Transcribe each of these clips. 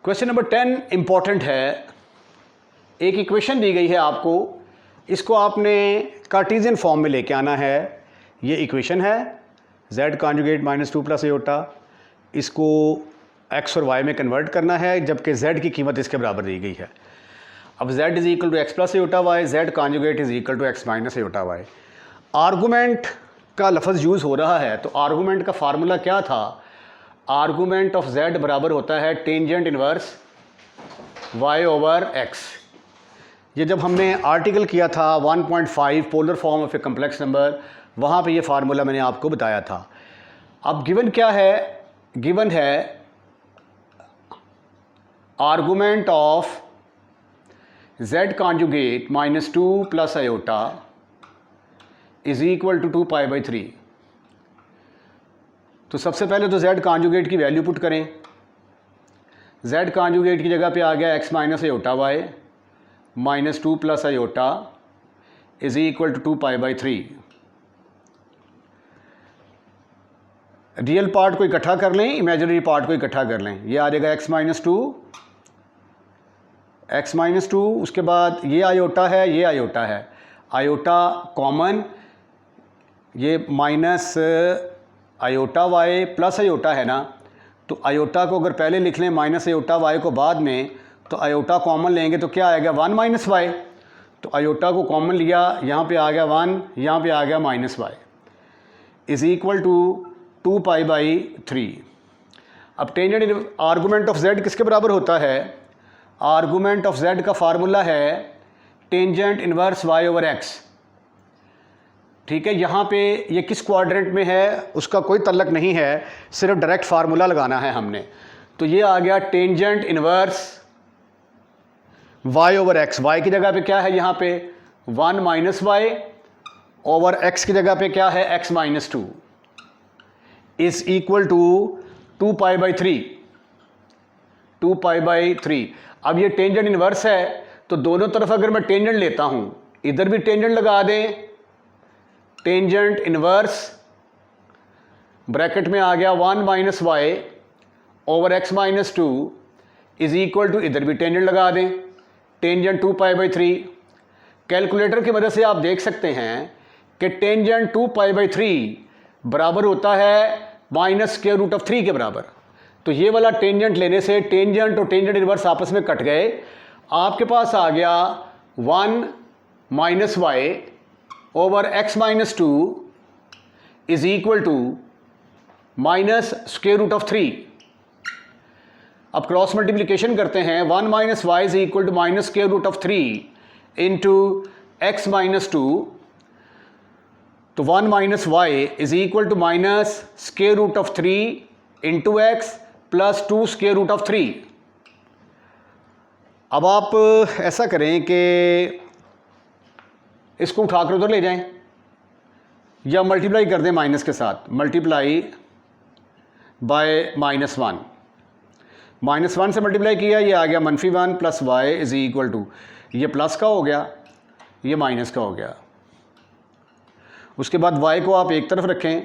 Question number 10 important है। एक equation दी गई है आपको, इसको आपने कार्टेशियन फॉर्म में लेके आना है। ये इक्वेशन है z कॉन्जुगेट -2 + आयोटा, इसको x और y में कन्वर्ट करना है, जबकि z की कीमत इसके बराबर दी गई है। अब z is equal to x + iota y, z conjugate is equal to x - iota y। Argument का लफ्ज़ यूज़ हो रहा है, तो आर्गूमेंट का फार्मूला क्या था? आर्गूमेंट ऑफ z बराबर होता है टेंजेंट इनवर्स y/x। ये जब हमने आर्टिकल किया था 1.5 polar form of A complex number, वहाँ पे ये फार्मूला मैंने आपको बताया था। अब गिवन क्या है? गिवन है argument of z conjugate -2 + iota is equal to 2π/3। तो सबसे पहले तो z कॉन्जुगेट की वैल्यू पुट करें। z कॉन्जुगेट की जगह पे आ गया x - iota y -2 + iota is equal to 2π/3। Real part को इकट्ठा कर लें, इमेजिनरी पार्ट को इकट्ठा कर लें। ये आ जाएगा x - 2, उसके बाद ये आयोटा है, ये आयोटा है, आयोटा कॉमन, ये minus iota y plus iota है ना, तो आयोटा को अगर पहले लिख लें माइनस आयोटा y को बाद में, तो आयोटा कॉमन लेंगे तो क्या आएगा 1 - y। तो आयोटा को कॉमन लिया, यहाँ पे आ गया 1, यहाँ पे आ गया -y इज़ इक्वल टू 2π/3। अब टेंजेंट आर्गूमेंट ऑफ z किसके बराबर होता है? आर्गूमेंट ऑफ z का फार्मूला है टेंजेंट इनवर्स y/x। ठीक है, यहाँ पे ये किस क्वाड्रेंट में है उसका कोई तल्लक नहीं है, सिर्फ डायरेक्ट फार्मूला लगाना है हमने। तो ये आ गया टेंजेंट इनवर्स y/x। y की जगह पे क्या है यहाँ पे 1 - y, ओवर x की जगह पे क्या है x - 2 इज़ इक्वल टू 2π/3। 2π/3। अब ये टेंजेंट इनवर्स है, तो दोनों तरफ अगर मैं टेंजेंट लेता हूँ, इधर भी टेंजेंट लगा दें, टेंजेंट इनवर्स ब्रैकेट में आ गया 1 - y over x - 2 is equal to, इधर भी टेंजेंट लगा दें, टेंजेंट 2π/3। कैलकुलेटर की मदद से आप देख सकते हैं कि टेंजेंट 2π/3 बराबर होता है -√3 के बराबर। तो ये वाला टेंजेंट लेने से टेंजेंट और टेंजेंट इनवर्स आपस में कट गए। आपके पास आ गया 1 - y over x - 2 is equal to -√3। अब क्रॉस मल्टीप्लिकेशन करते हैं, 1 - y is equal to -√3 into x - 2, तो 1 - y is equal to -√3 into x plus 2√3। अब आप ऐसा करें कि इसको उठाकर उधर ले जाएं, या मल्टीप्लाई कर दें माइनस के साथ, मल्टीप्लाई बाय -1। -1 से मल्टीप्लाई किया, ये आ गया -1 + y इज़ इक्वल टू, ये प्लस का हो गया, ये माइनस का हो गया। उसके बाद y को आप एक तरफ रखें,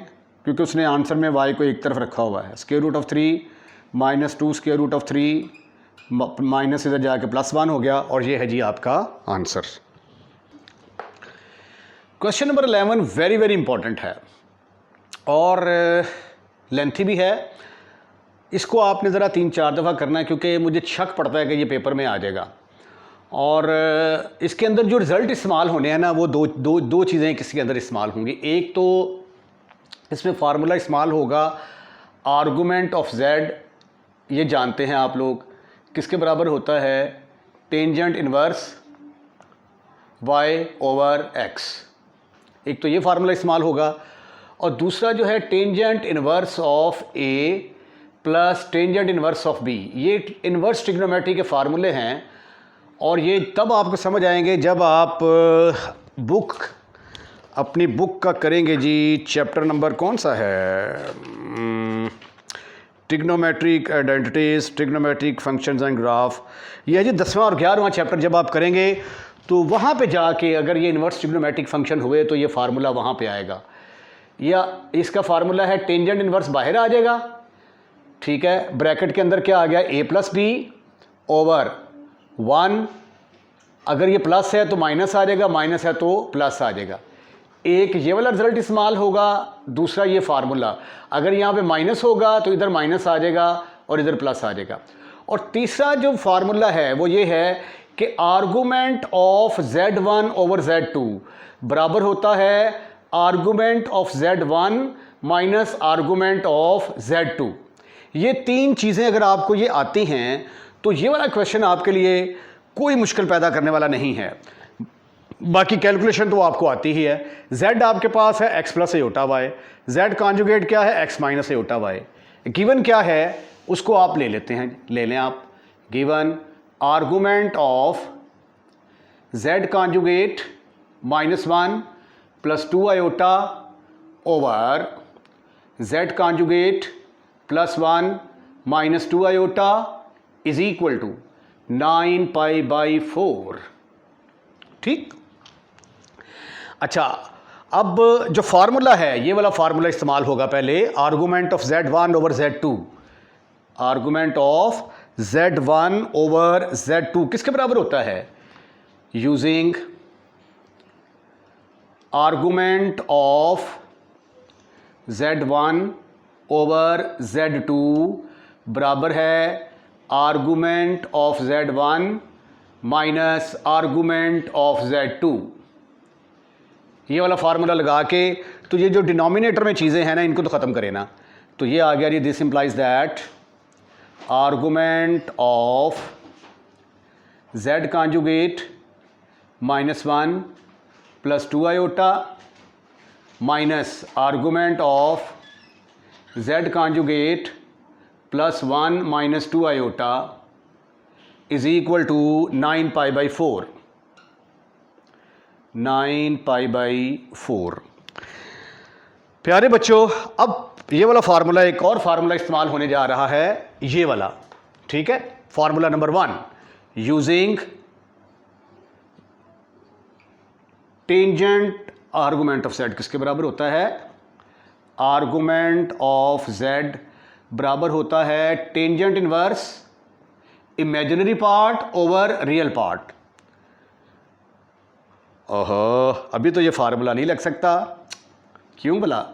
क्योंकि उसने आंसर में y को एक तरफ रखा हुआ है। √3 -2√3 माइनस इधर जाके +1 हो गया, और ये है जी आपका answer. Question number 11 very very important है और लेंथी भी है। इसको आपने ज़रा 3-4 दफ़ा करना है, क्योंकि मुझे शक पड़ता है कि ये पेपर में आ जाएगा। और इसके अंदर जो रिज़ल्ट इस्तेमाल होने हैं ना, वो दो चीज़ें किसके अंदर इस्तेमाल होंगी। एक तो इसमें फार्मूला इस्तेमाल होगा आर्गूमेंट ऑफ z, ये जानते हैं आप लोग, किसके बराबर होता है टेंजेंट इनवर्स y/x। एक तो ये फार्मूला इस्तेमाल होगा, और दूसरा जो है tangent inverse of a plus tangent inverse of b। ये इनवर्स ट्रिग्नोमेट्री के फार्मूले हैं, और ये तब आपको समझ आएंगे जब आप अपनी बुक का करेंगे जी। चैप्टर नंबर कौन सा है? Trigonometric identities, trigonometric functions and graph. ये है जी 10वां और 11वां चैप्टर। जब आप करेंगे तो वहाँ पे जाके अगर ये इनवर्स ट्रिग्नोमेट्रिक फंक्शन हुए तो ये फार्मूला वहाँ पे आएगा, या इसका फार्मूला है टेंजेंट इनवर्स बाहर आ जाएगा, ठीक है। ब्रैकेट के अंदर क्या आ गया a + b ओवर 1, अगर ये प्लस है तो माइनस आ जाएगा, माइनस है तो प्लस आ जाएगा। एक ये वाला रिजल्ट इस्तेमाल होगा, दूसरा ये फार्मूला। अगर यहाँ पे माइनस होगा तो इधर माइनस आ जाएगा और इधर प्लस आ जाएगा। और तीसरा जो फार्मूला है वो ये है कि argument of Z1 over Z2 बराबर होता है argument of Z1 minus argument of Z2। ये तीन चीज़ें अगर आपको ये आती हैं तो ये वाला क्वेश्चन आपके लिए कोई मुश्किल पैदा करने वाला नहीं है। बाकी कैलकुलेशन तो आपको आती ही है। Z आपके पास है x plus iota y, Z conjugate क्या है x minus iota y. Given क्या है उसको आप ले लेते हैं, ले लें आप। Given argument of Z conjugate -1 plus 2 iota over Z conjugate +1 minus 2 iota is equal to 9 pi by 4। ठीक। अच्छा, अब जो फार्मूला है ये वाला फार्मूला इस्तेमाल होगा पहले। Argument of Z1 over Z2, argument of Z1 over Z2 किसके बराबर होता है? Using argument of Z1 over Z2 बराबर है argument of Z1 minus argument of Z2। ये वाला फार्मूला लगा के तो ये जो डिनोमिनेटर में चीज़ें हैं ना इनको तो ख़त्म करें ना। तो ये आ गया, ये this implies that argument of Z conjugate -1 plus 2 iota minus argument of Z conjugate +1 minus 2 iota is equal to 9 pi by 4। 9 pi by 4। प्यारे बच्चों, अब ये वाला फार्मूला, एक और फार्मूला इस्तेमाल होने जा रहा है, ये वाला। ठीक है, formula number 1 using tangent argument of Z किसके बराबर होता है? आर्गूमेंट ऑफ Z बराबर होता है tangent inverse imaginary part over real part. ओहो, अभी तो ये फार्मूला नहीं लग सकता। क्यों भला?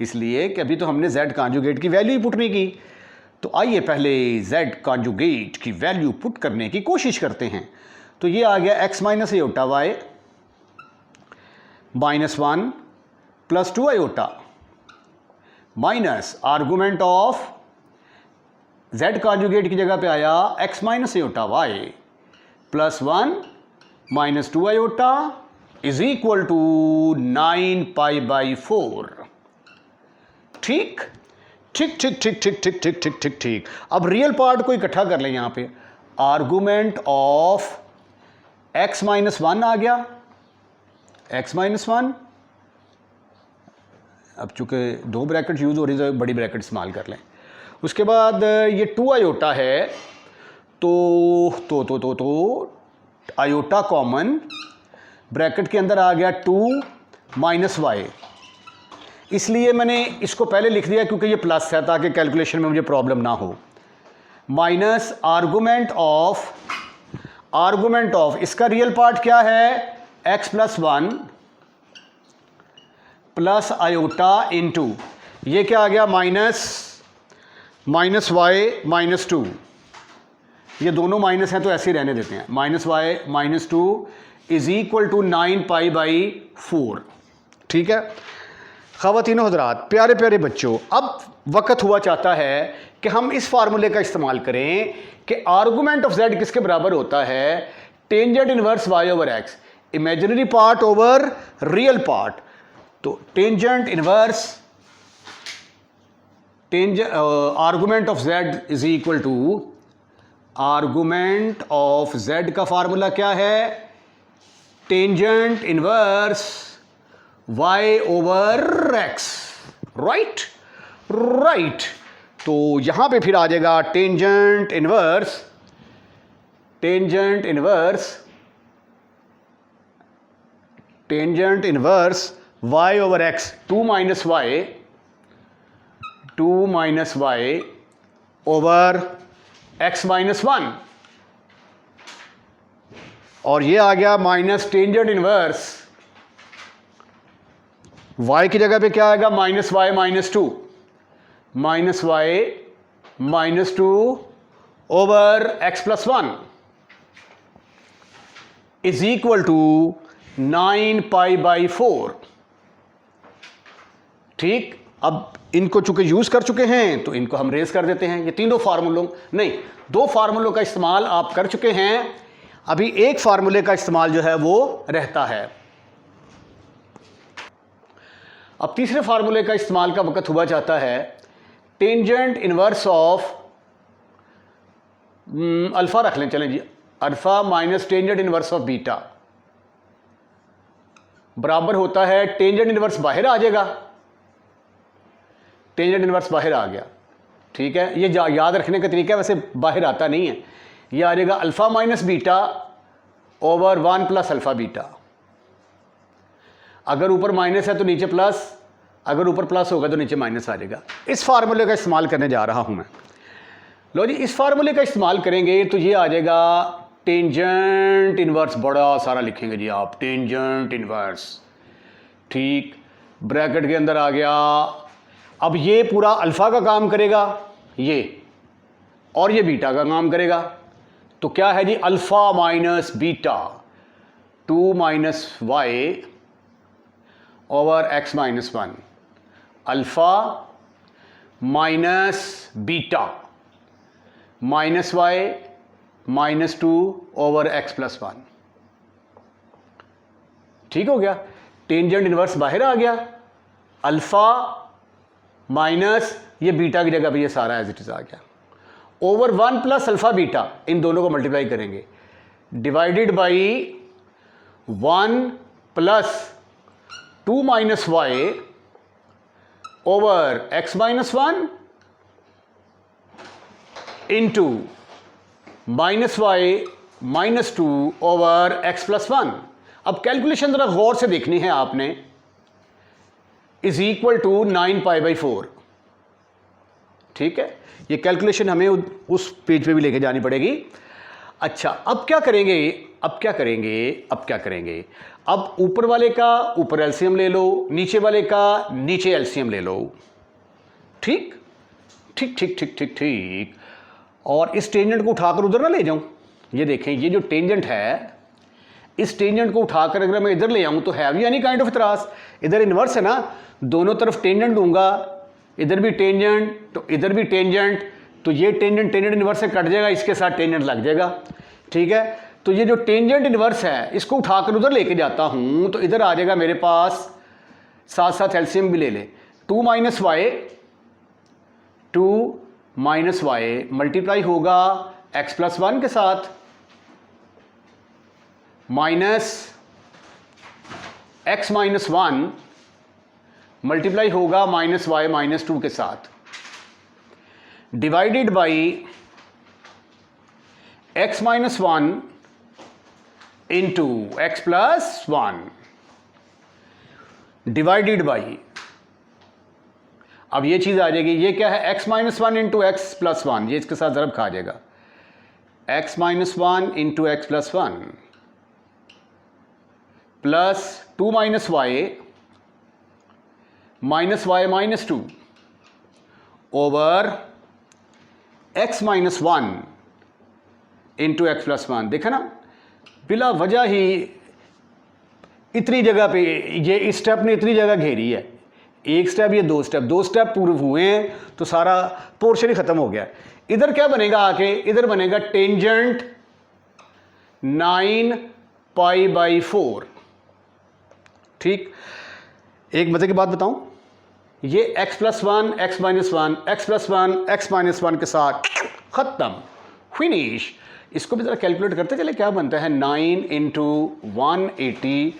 इसलिए कि अभी तो हमने Z कॉन्जुगेट की वैल्यू ही पुट नहीं की। तो आइए पहले Z कॉन्जुगेट की वैल्यू पुट करने की कोशिश करते हैं। तो ये आ गया x minus iota y -1 plus 2 iota minus argument of Z conjugate की जगह पे आया x minus iota y +1 minus 2 iota is equal to 9 pi by 4। ठीक ठीक ठीक ठीक ठीक ठीक ठीक ठीक ठीक ठीक। अब रियल पार्ट को इकट्ठा कर लें। यहां पे आर्गूमेंट ऑफ x -1 आ गया, x -1। अब चूंकि 2 ब्रैकेट यूज हो रही है तो बड़ी ब्रैकेट इस्तेमाल कर लें। उसके बाद ये 2 आयोटा है तो आयोटा कॉमन, ब्रैकेट के अंदर आ गया 2 माइनस वाई। इसलिए मैंने इसको पहले लिख दिया क्योंकि ये प्लस है ताकि कैलकुलेशन में मुझे प्रॉब्लम ना हो। माइनस आर्गूमेंट ऑफ इसका रियल पार्ट क्या है? x +1 प्लस आयोटा इंटू ये क्या आ गया? Minus y -2। ये दोनों माइनस हैं तो ऐसे ही रहने देते हैं। -y -2 is equal to 9 pi by 4। ठीक है ख़वातीनो हज़रात, प्यारे प्यारे बच्चों, अब वक्त हुआ चाहता है कि हम इस फार्मूले का इस्तेमाल करें कि आर्गूमेंट ऑफ Z किसके बराबर होता है? Tangent inverse y over x, imaginary part over real part. तो tangent inverse argument of Z is equal to argument of Z का फार्मूला क्या है? Tangent inverse y over x। Right. तो यहां पे फिर आ जाएगा tangent inverse y over x 2 minus y over x -1 और ये आ गया माइनस टेंजेंट इनवर्स y की जगह पे क्या आएगा, minus Y minus two, minus Y minus two over x plus one is equal to 9π/4। ठीक, अब इनको चूंकि यूज कर चुके हैं तो इनको हम रेज कर देते हैं। ये तीनों फार्मूलों, नहीं, दो फार्मूलों का इस्तेमाल आप कर चुके हैं, अभी एक फार्मूले का इस्तेमाल जो है वो रहता है। अब तीसरे फार्मूले का इस्तेमाल का वक्त हुआ जाता है टेंजेंट इनवर्स ऑफ अल्फा रख लें, चलें जी, alpha minus tangent inverse of beta बराबर होता है, टेंजेंट इनवर्स बाहर आ जाएगा, टेंजेंट इनवर्स बाहर आ गया, ठीक है, ये याद रखने का तरीका है, वैसे बाहर आता नहीं है, ये आ जाएगा alpha minus beta over 1 plus alpha beta. अगर ऊपर माइनस है तो नीचे प्लस, अगर ऊपर प्लस होगा तो नीचे माइनस आ जाएगा। इस फार्मूले का इस्तेमाल करने जा रहा हूं मैं। लो जी, इस फार्मूले का इस्तेमाल करेंगे तो ये आ जाएगा टेंजेंट इनवर्स, बड़ा सारा लिखेंगे जी आप, टेंजेंट इनवर्स, ठीक, ब्रैकेट के अंदर आ गया। अब ये पूरा अल्फा का काम करेगा ये, और ये बीटा का काम करेगा, तो क्या है जी, alpha minus beta 2 minus Y over x minus 1, alpha minus beta minus Y minus 2 over x plus 1। ठीक हो गया, टेंजेंट इनवर्स बाहर आ गया, अल्फा माइनस ये बीटा की जगह पे ये सारा एज इट इज आ गया, ओवर 1 प्लस अल्फा बीटा, इन दोनों को मल्टीप्लाई करेंगे, divided by 1 plus 2 minus Y over x minus 1 into minus Y minus 2 over x plus 1। अब कैलकुलेशन जरा गौर से देखनी है आपने, इज इक्वल टू 9π/4। ठीक है, ये कैलकुलेशन हमें उस पेज पे भी लेके जानी पड़ेगी। अच्छा, अब क्या करेंगे, अब क्या करेंगे, अब क्या करेंगे, अब ऊपर वाले का ऊपर एलसीएम ले लो, नीचे वाले का नीचे एलसीएम ले लो। ठीक ठीक ठीक ठीक ठीक ठीक, और इस टेंजेंट को उठाकर उधर ना ले जाऊं, ये देखें, ये जो टेंजेंट है, इस टेंजेंट को उठाकर अगर मैं इधर ले आऊं तो हैव एनी काइंड ऑफ त्रास, इधर इनवर्स है ना, दोनों तरफ टेंजेंट दूंगा, इधर भी टेंजेंट तो इधर भी टेंजेंट, तो ये टेंजेंट टेंजेंट इनवर्स से कट जाएगा, इसके साथ टेंजेंट लग जाएगा। ठीक है, तो ये जो टेंजेंट इनवर्स है इसको उठाकर उधर लेके जाता हूं तो इधर आ जाएगा मेरे पास, साथ साथ एलसीएम भी ले ले, 2 minus y, 2 minus y multiply होगा x प्लस 1 के साथ, माइनस x माइनस 1 मल्टीप्लाई होगा माइनस वाई माइनस 2 के साथ, divided by x minus 1 into x plus 1, divided by, अब ये चीज आ जाएगी, ये क्या है, x minus 1 into x plus 1, ये इसके साथ ज़रब खा जाएगा, x minus 1 into x plus 1 plus 2 minus Y minus 2 over x minus 1 into x plus 1। देखा ना, बिला वजह ही इतनी जगह पे ये इस स्टेप ने इतनी जगह घेरी है, एक स्टेप, ये दो स्टेप पूरे हुए हैं तो सारा पोर्शन ही खत्म हो गया। इधर क्या बनेगा आके, इधर बनेगा टेंजेंट 9π/4। ठीक, एक मजे की बात बताऊं, ये x plus 1 x minus 1 x plus 1 x minus 1 के साथ खत्म, फिनिश। इसको भी जरा कैलकुलेट करते चले, क्या बनता है, 9 इंटू 180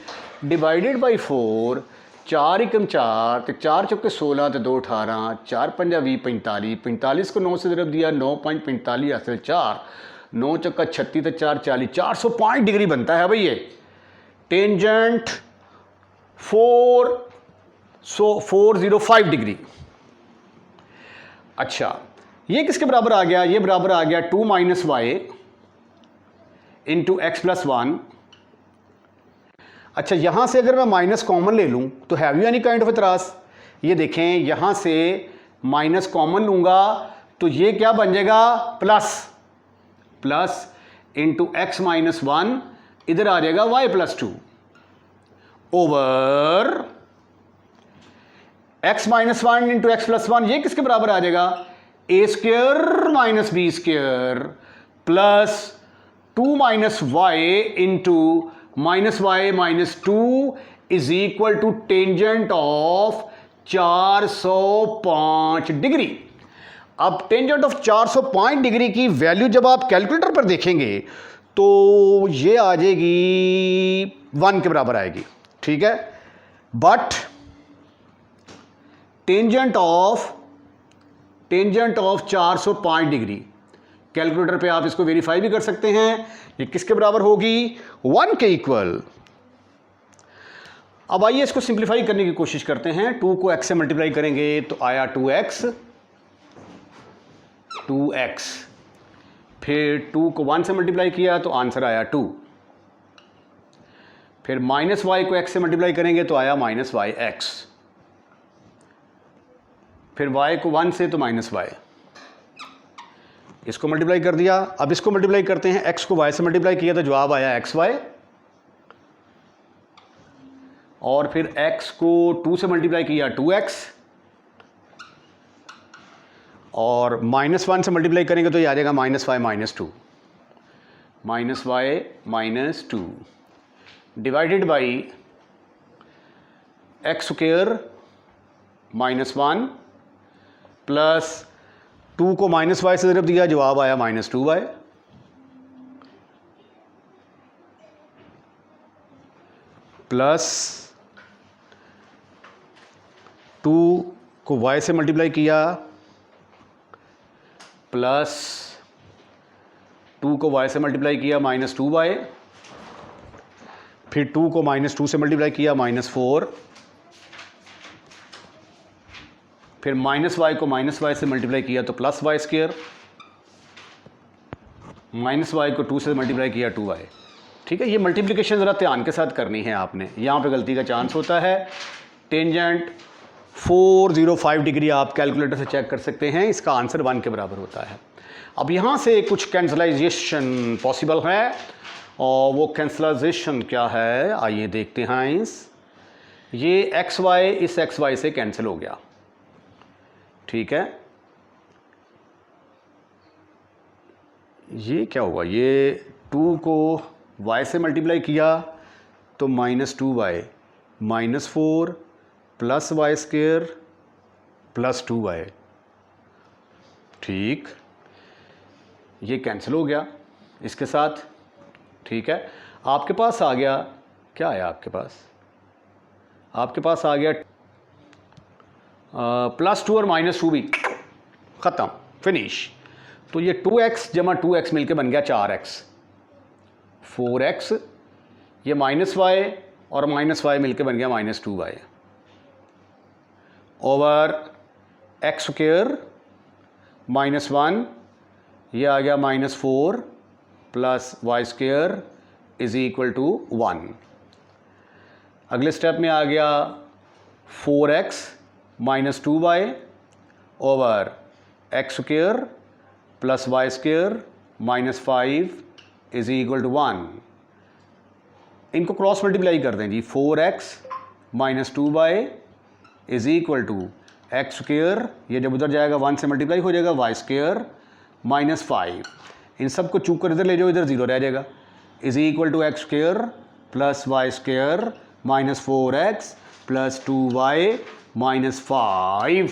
डिवाइडेड बाई 4, 4 एकम 4, तो 4 चौके 16, तो 2 18, 4 पंजा 20 45, 45 को 9 से ज़रब दिया, 9.45 असल 4, 9 चौका 36, तो 4 40, 405 डिग्री बनता है भाई ये टेंजेंट 405 डिग्री। अच्छा, ये किसके बराबर आ गया, ये बराबर आ गया 2 minus Y into x plus 1 अच्छा, यहाँ से अगर मैं माइनस कॉमन ले लूँ तो have you any kind of एतराज़? ये देखें, यहाँ से माइनस कॉमन लूँगा तो ये क्या बन जाएगा, प्लस इंटू एक्स माइनस 1, इधर आ जाएगा y plus 2 over x minus 1 into x plus 1, ये किसके बराबर आ जाएगा, A square minus B square plus 2 minus Y into minus Y minus 2 is equal to tangent of 405 degree. अब टेंजेंट ऑफ 405 डिग्री की वैल्यू जब आप कैलकुलेटर पर देखेंगे तो ये आ जाएगी 1 के बराबर आएगी, ठीक है। But tangent of 405 degree, calculator पे आप इसको वेरीफाई भी कर सकते हैं, ये किसके बराबर होगी, 1 के इक्वल। अब आइए इसको सिंप्लीफाई करने की कोशिश करते हैं। 2 को x से मल्टीप्लाई करेंगे तो आया 2x, फिर 2 को 1 से मल्टीप्लाई किया तो आंसर आया 2, फिर माइनस वाई को x से मल्टीप्लाई करेंगे तो आया माइनस वाई एक्स, फिर y को 1 से तो माइनस वाई, इसको मल्टीप्लाई कर दिया। अब इसको मल्टीप्लाई करते हैं, x को y से मल्टीप्लाई किया तो जवाब आया xy, और फिर x को 2 से मल्टीप्लाई किया 2x, और माइनस 1 से मल्टीप्लाई करेंगे तो ये आ जाएगा minus Y minus 2 divided by x square minus 1 plus 2 को माइनस वाई से ज़रब दिया, जवाब आया माइनस 2y, प्लस 2 को y से मल्टीप्लाई किया प्लस 2 को y से मल्टीप्लाई किया माइनस 2y, फिर 2 को माइनस 2 से मल्टीप्लाई किया माइनस 4, फिर माइनस y को माइनस y से मल्टीप्लाई किया तो plus y square, minus y को 2 से मल्टीप्लाई किया 2y, ठीक है। ये मल्टीप्लिकेशन ज़रा ध्यान के साथ करनी है आपने, यहाँ पे गलती का चांस होता है। टेंजेंट 405 डिग्री आप कैलकुलेटर से चेक कर सकते हैं, इसका आंसर 1 के बराबर होता है। अब यहाँ से कुछ कैंसलाइजेशन पॉसिबल है, और वो कैंसलाइजेशन क्या है आइए देखते हैं। ये एक्स वाई इस एक्स वाई से कैंसिल हो गया, ठीक है। ये क्या होगा, ये 2 को y से मल्टीप्लाई किया तो minus 2y minus 4 plus y square plus 2y, ठीक, ये कैंसिल हो गया इसके साथ, ठीक है। आपके पास आ गया, क्या आया आपके पास आ गया प्लस 2 और माइनस 2 भी ख़त्म, फिनिश। तो ये 2x जमा 2x मिलके बन गया 4x, 4x, ये माइनस वाई और माइनस वाई मिलके बन गया minus 2y, over x square minus 1, ये आ गया minus 4 plus y square is equal to 1। अगले स्टेप में आ गया 4x minus 2y over x square plus y square minus 5 is equal to 1। इनको क्रॉस मल्टीप्लाई कर दें जी, 4x minus 2y is equal to x square, ये जब उधर जाएगा 1 से मल्टीप्लाई हो जाएगा वाई स्क्वेयर माइनस 5, इन सब को चूक कर इधर ले जाओ, इधर 0 रह जाएगा, is equal to x square plus y square minus 4x plus 2y minus 5।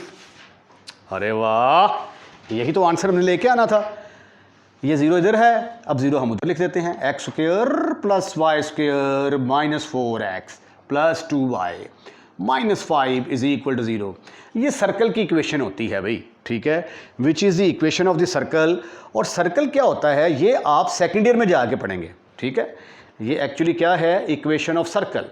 अरे वाह, यही तो आंसर हमने लेके आना था। ये 0 इधर है, अब 0 हम उधर लिख देते हैं, x square plus y square minus 4x plus 2y minus 5 is equal to 0। ये सर्कल की इक्वेशन होती है भाई, ठीक है, which is the equation of the circle. और सर्कल क्या होता है ये आप सेकेंड ईयर में जाके पढ़ेंगे, ठीक है। ये एक्चुअली क्या है, equation of circle,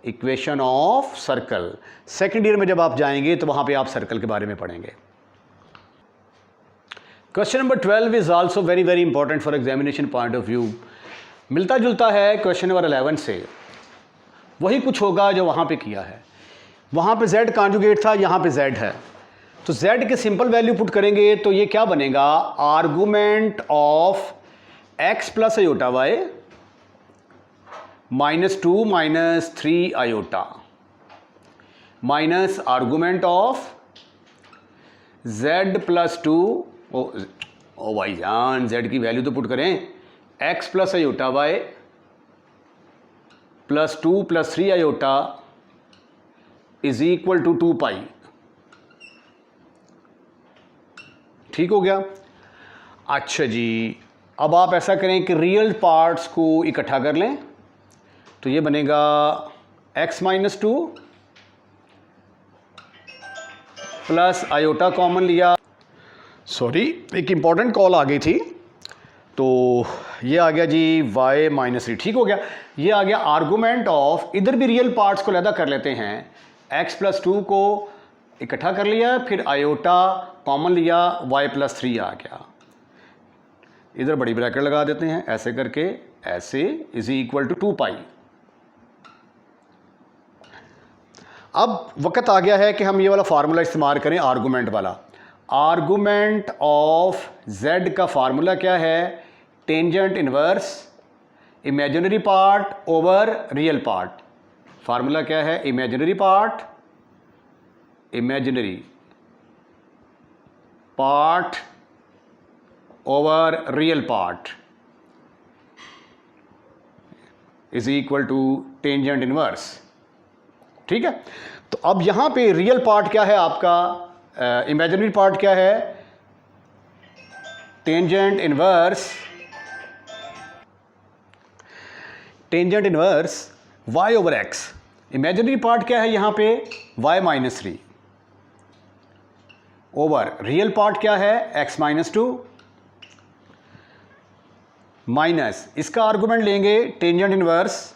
equation of circle. Second year में जब आप जाएंगे तो वहाँ पे आप सर्कल के बारे में पढ़ेंगे। Question number 12 is also very important for examination point of view. मिलता जुलता है क्वेश्चन नंबर 11 से, वही कुछ होगा जो वहाँ पे किया है। वहाँ पे z कॉन्जुगेट था, यहाँ पे z है, तो z के सिंपल वैल्यू पुट करेंगे तो ये क्या बनेगा, argument of x plus iota y -2 - 3 iota minus argument of z plus 2, ओ भाई जान z की वैल्यू तो पुट करें, x plus iota y plus 2 + 3 iota is equal to 2 pi. ठीक हो गया। अच्छा जी, अब आप ऐसा करें कि रियल पार्ट्स को इकट्ठा कर लें, तो ये बनेगा x - 2 प्लस आयोटा कॉमन लिया, सॉरी एक इंपॉर्टेंट कॉल आ गई थी, तो ये आ गया जी y - 3। ठीक हो गया। ये आ गया आर्गूमेंट ऑफ, इधर भी रियल पार्ट्स को अलग कर लेते हैं, x प्लस 2 को इकट्ठा कर लिया, फिर आयोटा कॉमन लिया, y + 3 आ गया। इधर बड़ी ब्रैकेट लगा देते हैं, ऐसे करके, ऐसे इज इक्वल टू 2 पाई। अब वक्त आ गया है कि हम ये वाला फार्मूला इस्तेमाल करें, आर्गूमेंट वाला। आर्गूमेंट ऑफ z का फार्मूला क्या है, tangent inverse imaginary part over real part. Formula क्या है, imaginary part over real part is equal to tangent inverse. ठीक है, तो अब यहां पे रियल पार्ट क्या है आपका, इमेजिनरी पार्ट क्या है, tangent inverse y over x। Imaginary part क्या है यहां पे, y - 3 ओवर रियल पार्ट क्या है, x - 2 माइनस इसका आर्गूमेंट लेंगे टेंजेंट इनवर्स,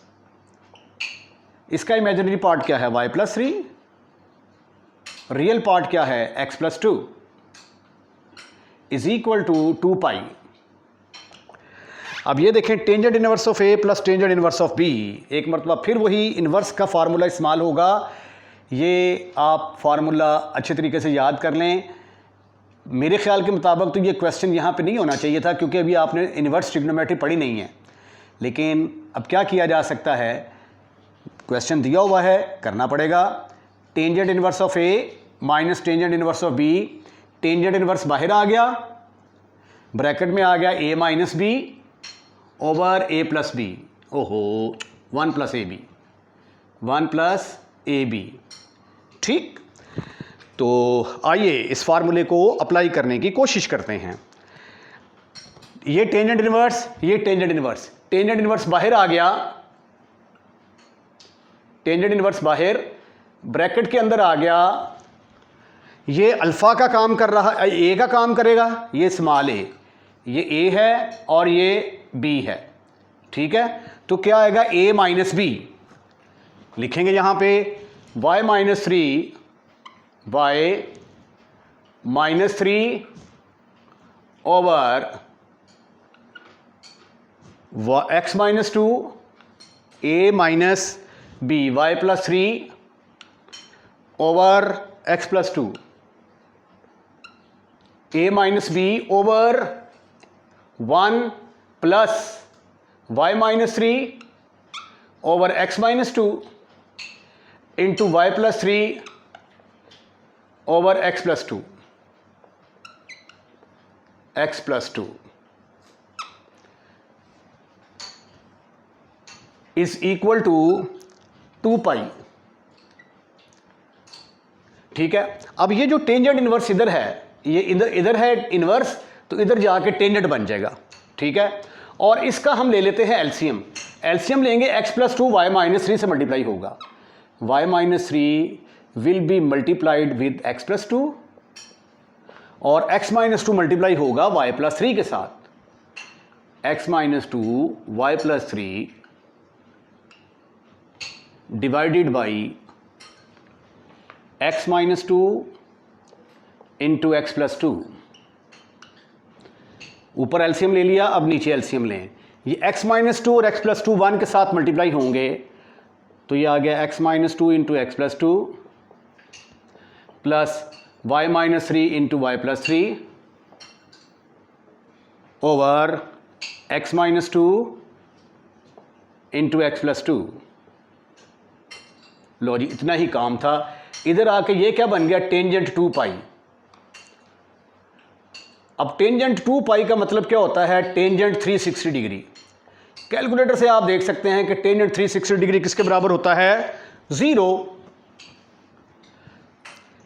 इसका इमेजिनरी पार्ट क्या है, y + 3, रियल पार्ट क्या है, x + 2 इज इक्वल टू 2 पाई। अब ये देखें, tangent inverse of a plus tangent inverse of b, एक मरतबा फिर वही इनवर्स का फार्मूला इस्तेमाल होगा। ये आप फार्मूला अच्छे तरीके से याद कर लें। मेरे ख्याल के मुताबिक तो ये क्वेश्चन यहाँ पे नहीं होना चाहिए था, क्योंकि अभी आपने इनवर्स ट्रिग्नोमेट्री पढ़ी नहीं है, लेकिन अब क्या किया जा सकता है, क्वेश्चन दिया हुआ है, करना पड़ेगा। Tangent inverse of a minus tangent inverse of b, tangent inverse बाहर आ गया, ब्रैकेट में आ गया a - b over a + b, ओहो 1 + ab। ठीक, तो आइए इस फार्मूले को अप्लाई करने की कोशिश करते हैं। ये टेंजेंट इनवर्स, ये टेंजेंट इनवर्स बाहर आ गया, टेंजेंट इनवर्स बाहर, ब्रैकेट के अंदर आ गया। ये अल्फा का काम कर रहा है, ए का काम करेगा, ये स्मॉल ए, ये ए है और ये बी है। ठीक है, तो क्या आएगा, a - b लिखेंगे यहां पे, y - 3 over x - 2 a - b, y + 3 over x + 2 a - b over 1 plus y - 3 over x - 2 into y + 3 over x + 2 is equal to 2 pi. ठीक है, अब ये जो टेंजेंट इनवर्स इधर है, ये इधर है इनवर्स, तो इधर जाके टेंजेंट बन जाएगा। ठीक है, और इसका हम ले लेते हैं एलसीएम लेंगे, x + 2 y - 3 से मल्टीप्लाई होगा, y - 3 will be multiplied with x + 2 और x - 2 मल्टीप्लाई होगा y + 3 के साथ, x - 2 y + 3 divided by x - 2 into x + 2। ऊपर एलसीएम ले लिया, अब नीचे एलसीएम लें। ये x माइनस टू और x प्लस टू 1 के साथ मल्टीप्लाई होंगे, तो ये आ गया x minus two into x plus two plus y minus three into Y plus three over x minus two into x plus two. लो जी, इतना ही काम था। इधर आके ये क्या बन गया, टेंजेंट 2 पाई। अब टेंजेंट 2 पाई का मतलब क्या होता है, टेंजेंट 360 डिग्री। कैलकुलेटर से आप देख सकते हैं कि टेंजेंट 360 डिग्री किसके बराबर होता है, 0।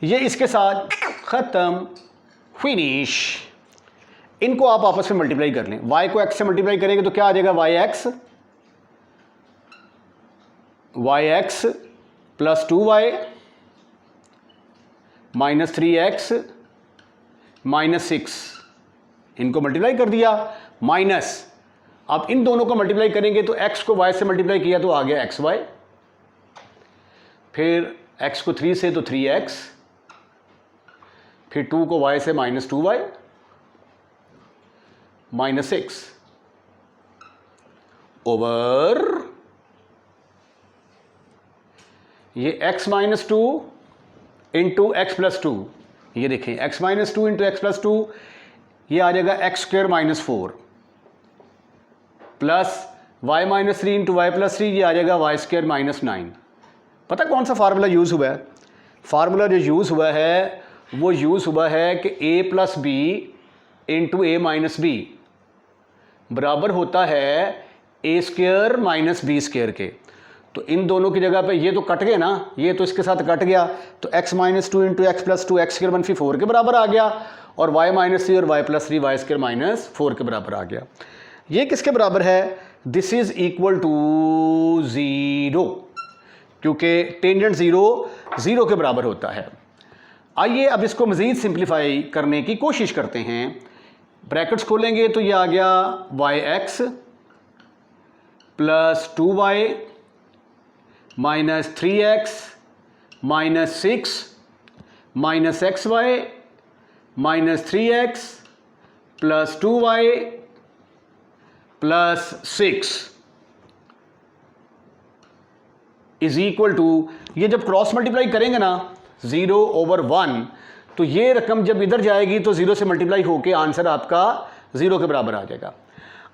ये इसके साथ खत्म, फिनिश। इनको आप आपस में मल्टीप्लाई कर लें। y को x से मल्टीप्लाई करेंगे तो क्या आ जाएगा, yx plus 2y minus 3x minus 6। इनको मल्टीप्लाई कर दिया, माइनस, अब इन दोनों को मल्टीप्लाई करेंगे तो x को y से मल्टीप्लाई किया तो आ गया xy, फिर x को 3 से तो 3x, फिर 2 को y से माइनस 2y माइनस 6 ओवर ये x minus 2 into x plus two. ये देखें x minus 2 into x plus two, ये आ जाएगा x square minus 4 plus y minus 3 into Y plus 3, ये आ जाएगा वाई स्क्वायर माइनस 9। पता कौन सा फार्मूला यूज़ हुआ है? फार्मूला जो यूज़ हुआ है वो यूज़ हुआ है कि a plus b into a minus b बराबर होता है a square minus b square के। तो इन दोनों की जगह पे ये तो कट गए ना, ये तो इसके साथ कट गया, तो x minus 2 into x plus to x square मनफी 4 के बराबर आ गया, और y माइनस 3 और y plus 3 y square minus 4 के बराबर आ गया। ये किसके बराबर है? दिस इज इक्वल टू 0, क्योंकि टेंजेंट 0 के बराबर होता है। आइए अब इसको मज़ीद सिंप्लीफाई करने की कोशिश करते हैं। ब्रैकेट्स खोलेंगे तो ये आ गया yx plus 2y minus 3x minus 6 minus xy minus 3x plus 2y plus 6 is equal to, ये जब क्रॉस मल्टीप्लाई करेंगे ना 0 ओवर 1, तो ये रकम जब इधर जाएगी तो 0 से मल्टीप्लाई होके आंसर आपका 0 के बराबर आ जाएगा।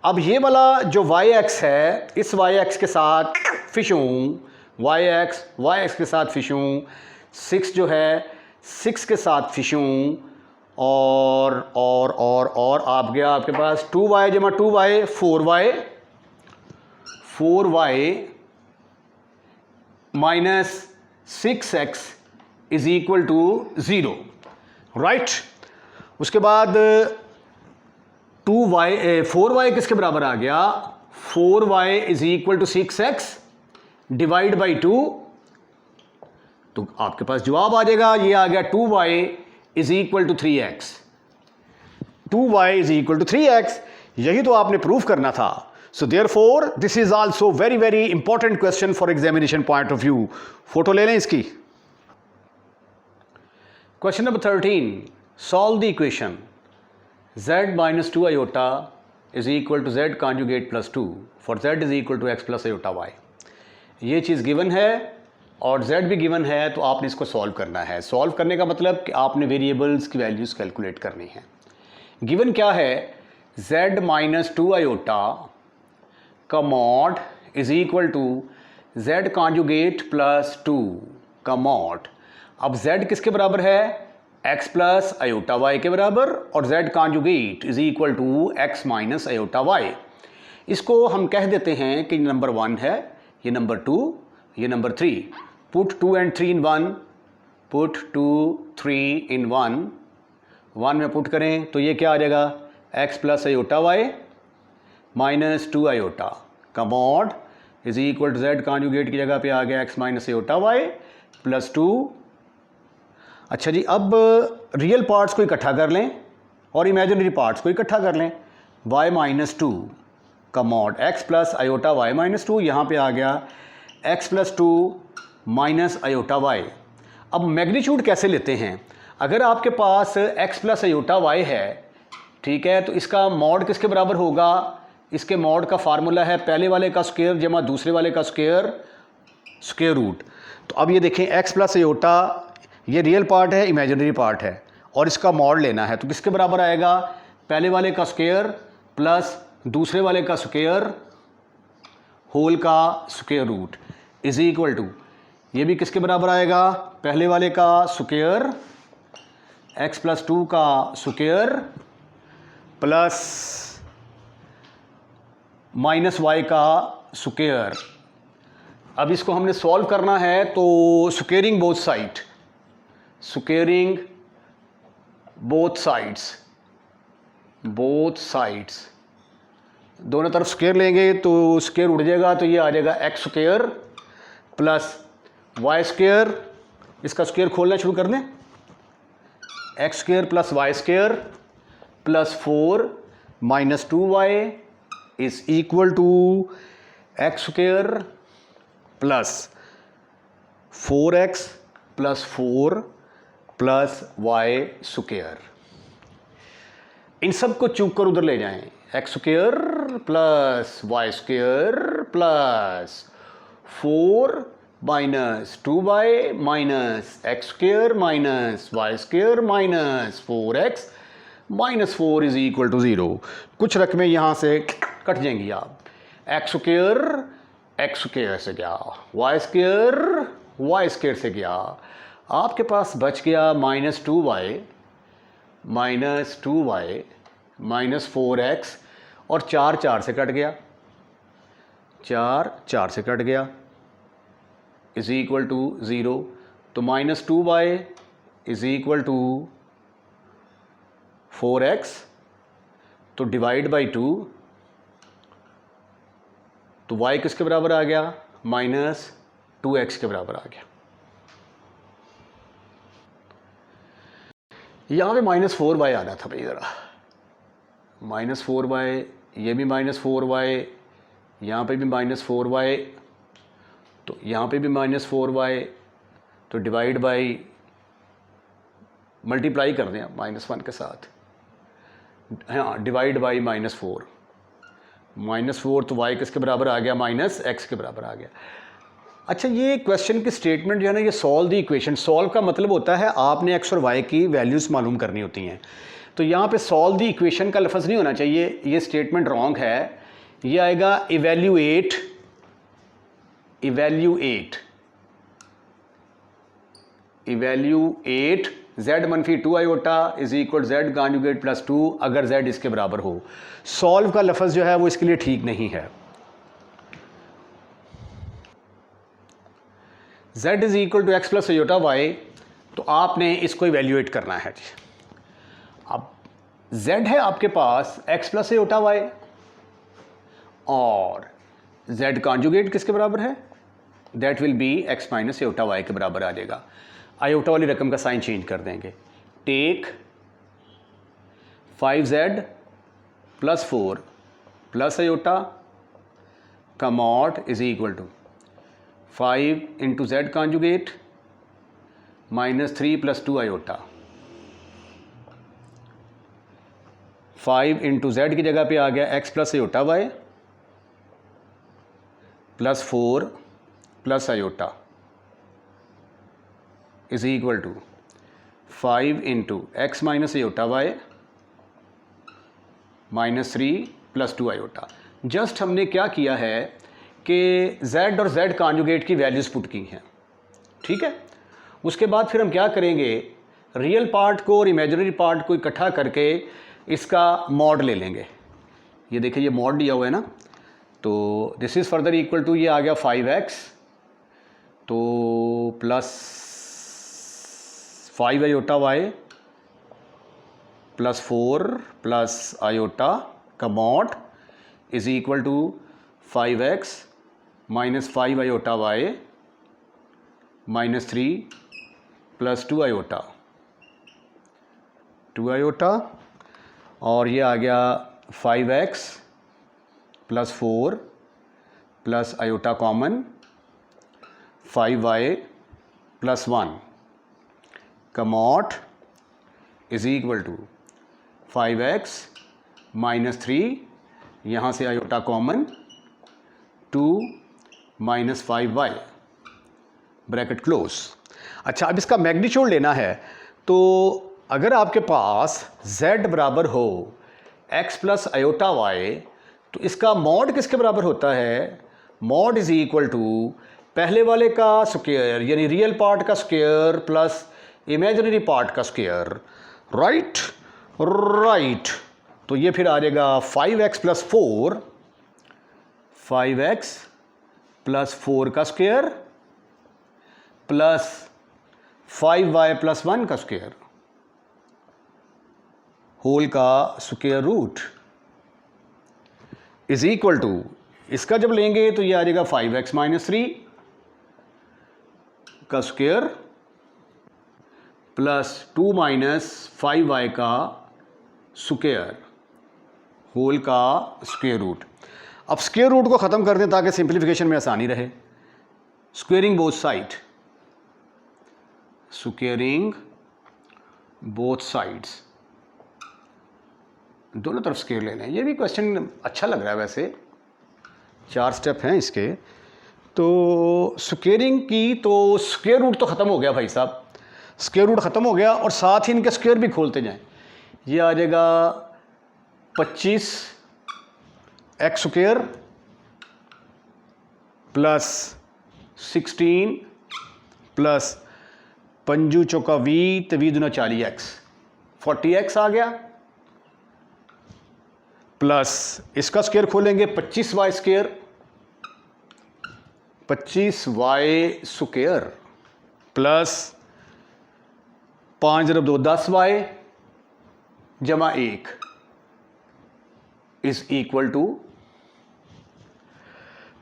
अब ये वाला जो yx है, इस yx के साथ फिशूँ, yx के साथ फिशूँ, 6 जो है 6 के साथ फिशूँ, और आप गया आपके पास 2y जमा 2y 4y minus 6x is equal to 0, right. उसके बाद 4y किसके बराबर आ गया? 4y is equal to 6x divide by 2, तो आपके पास जवाब आ जाएगा, ये आ गया 2y is equal to 3x। 2y is equal to 3x, यही तो आपने प्रूफ करना था। So therefore this is also very very important question for examination point of view. Photo ले लें इसकी। Question number 13, solve the equation z minus 2 iota is equal to z conjugate plus 2 for z is equal to x plus iota y। ये चीज़ given है और z भी given है, तो आपने इसको सॉल्व करना है। सॉल्व करने का मतलब कि आपने वेरिएबल्स की वैल्यूज़ कैलकुलेट करनी है। गिवन क्या है? z माइनस 2 iota का mod is equal to z conjugate plus 2 का मॉड। अब z किसके बराबर है? x प्लस आयोटा y के बराबर, और z conjugate is equal to x minus iota y। इसको हम कह देते हैं कि नंबर 1 है, ये नंबर 2, ये number 3। Put 2 and 3 in 1, put 2 3 in 1 में पुट करें तो ये क्या आ जाएगा? x plus iota y minus 2 iota का mod is equal to z conjugate की जगह पे आ गया x minus iota y plus 2। अच्छा जी, अब रियल पार्ट्स को इकट्ठा कर लें और इमेजिनरी पार्ट्स को इकट्ठा कर लें। y माइनस 2 का mod x plus iota y minus 2, यहाँ पे आ गया x plus 2 minus iota y। अब मैग्नीट्यूड कैसे लेते हैं? अगर आपके पास x प्लस आयोटा y है, ठीक है, तो इसका मॉड किसके बराबर होगा? इसके मॉड का फार्मूला है पहले वाले का स्क्वायर जमा दूसरे वाले का स्क्वायर रूट। तो अब ये देखें x प्लस आयोटा, ये रियल पार्ट है, इमेजिनरी पार्ट है, और इसका मॉड लेना है। तो किसके बराबर आएगा? पहले वाले का स्क्वायर प्लस दूसरे वाले का स्क्वायर होल का square root is equal to, ये भी किसके बराबर आएगा? पहले वाले का स्क्वायर x प्लस 2 का स्क्वायर प्लस माइनस वाई का स्क्वायर। अब इसको हमने सॉल्व करना है, तो squaring both side, squaring both sides, दोनों तरफ स्क्वायर लेंगे तो स्क्वायर उड़ जाएगा, तो ये आ जाएगा x square plus y square, इसका स्क्वायर खोलना शुरू कर दें, x square plus y square plus 4 minus 2y is equal to x square plus 4x plus 4 plus y square. इन सब को चूक कर उधर ले जाएं, x square plus y square plus 4 minus 2y minus x square minus y square minus 4x minus 4 is equal to 0। कुछ रकमें यहाँ से कट जाएंगी। आप एक्स स्क्वायर से गया, वाई स्क्वायर से गया, आपके पास बच गया माइनस 2y माइनस 4x, और 4 से कट गया, 4 से कट गया इज इक्वल टू 0। तो minus 2y is equal to 4x, तो डिवाइड बाई 2, तो y किसके बराबर आ गया? माइनस 2x के बराबर आ गया। यहाँ पे माइनस 4y आना था भाई, ज़रा माइनस 4y, ये भी माइनस 4y, यहाँ पे भी माइनस 4y, तो यहाँ पे भी माइनस 4y, तो डिवाइड बाई मल्टीप्लाई कर दें -1 के साथ, हाँ डिवाइड बाई -4, तो y किसके बराबर आ गया? -x के बराबर आ गया। अच्छा, ये क्वेश्चन की स्टेटमेंट जो है ना, ये सॉल्व द इक्वेशन, सॉल्व का मतलब होता है आपने x और y की वैल्यूज़ मालूम करनी होती हैं। तो यहाँ पे सॉल्व द इक्वेशन का लफ्ज़ नहीं होना चाहिए, ये स्टेटमेंट रॉन्ग है। ये आएगा evaluate z-2 iota is equal z conjugate plus 2 अगर z इसके बराबर हो। सॉल्व का लफ्ज़ जो है वो इसके लिए ठीक नहीं है। z is equal to x plus iota y, तो आपने इसको इवेल्यूएट करना है। अब z है आपके पास x प्लस आयोटा y, और z कॉन्जुगेट किसके बराबर है? That will be x minus iota y के बराबर आ जाएगा। आयोटा वाली रकम का साइन चेंज कर देंगे। Take 5z plus 4 plus iota का mod is equal to 5 into z conjugate minus 3 plus 2 iota. 5 into z की जगह पे आ गया x plus iota y plus 4 plus iota is equal to 5 into x minus iota y minus 3 plus 2 iota. Just हमने क्या किया है कि z और z कॉन्जुगेट की वैल्यूज़ पुट की हैं, ठीक है। उसके बाद फिर हम क्या करेंगे, रियल पार्ट को और इमेजिनरी पार्ट को इकट्ठा करके इसका मॉड ले लेंगे। ये देखिए ये मॉड दिया हुआ है ना, तो this is further equal to, ये आ गया 5x तो plus 5 iota y plus 4 plus iota का mod is equal to 5x minus 5 iota y minus 3 plus 2 iota और ये आ गया 5x plus 4 plus iota common 5y plus 1 का mod is equal to 5x minus 3, यहाँ से iota common, 2 minus 5y bracket close. अच्छा, अब इसका मैग्नीट्यूड लेना है, तो अगर आपके पास z बराबर हो x प्लस आयोटा y, तो इसका मॉड किसके बराबर होता है? मॉड इज इक्वल टू पहले वाले का स्क्वायर यानी रियल पार्ट का स्क्वायर प्लस इमेजिनरी पार्ट का स्क्वायर। राइट राइट, तो ये फिर आ जाएगा 5x प्लस 4, 5x प्लस 4 का स्क्वायर प्लस 5y प्लस 1 का स्क्वायर होल का square root is equal to, इसका जब लेंगे तो ये आ जाएगा 5x माइनस 3 का स्क्वायर प्लस 2 माइनस 5y का स्क्वायर होल का स्क्वायर रूट। अब स्क्वायर रूट को ख़त्म कर दें ताकि सिंप्लीफिकेशन में आसानी रहे। Squaring both side, squaring both sides, दोनों तरफ स्क्वायर ले लें। ये भी क्वेश्चन अच्छा लग रहा है वैसे, 4 स्टेप हैं इसके। तो स्क्वेयरिंग की, तो स्क्वायर रूट तो ख़त्म हो गया भाई साहब, स्क्वायर रूट ख़त्म हो गया और साथ ही इनके स्क्वायर भी खोलते जाएं। ये आ जाएगा 25x स्क्वायर प्लस 16 प्लस 5 चौका 20 तो 20 दूना 40x, 40x आ गया प्लस इसका स्क्वायर खोलेंगे 25y square, 25y square plus 5 × 2 10y जमा 1 is equal to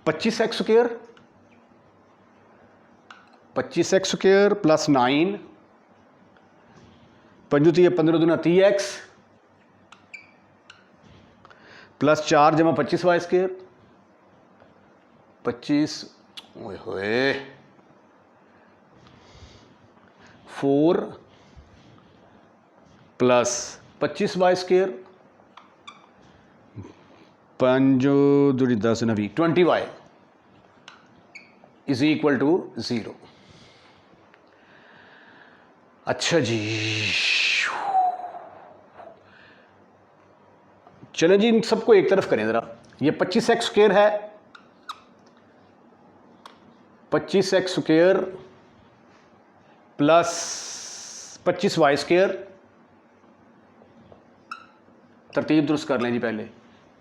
25x square, 25x square plus 9, 5 15 दूना 30x प्लस 4 जमा 25y स्क्वायर, 25 ओए होए 4 प्लस 25y स्क्वायर, 5 दूनी 10 नवी 20y इज इक्वल टू 0। अच्छा जी, चलें जी, इन सबको एक तरफ करें ज़रा। ये 25x स्क्वायर है, 25x square plus 25y square, तरतीब दुरुस्त कर लें जी पहले।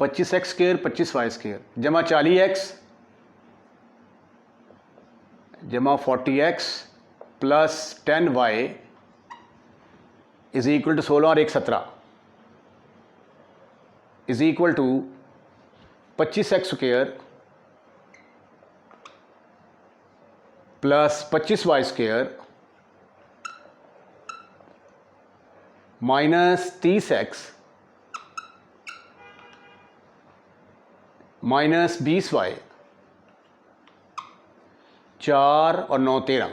25x स्क्वायर 25y स्क्वायर जमा 40x जमा 40x plus 10y is equal to 16 और 1 17 is equal to 25x square plus 25y square minus 30x minus 20y, 4 और 9 13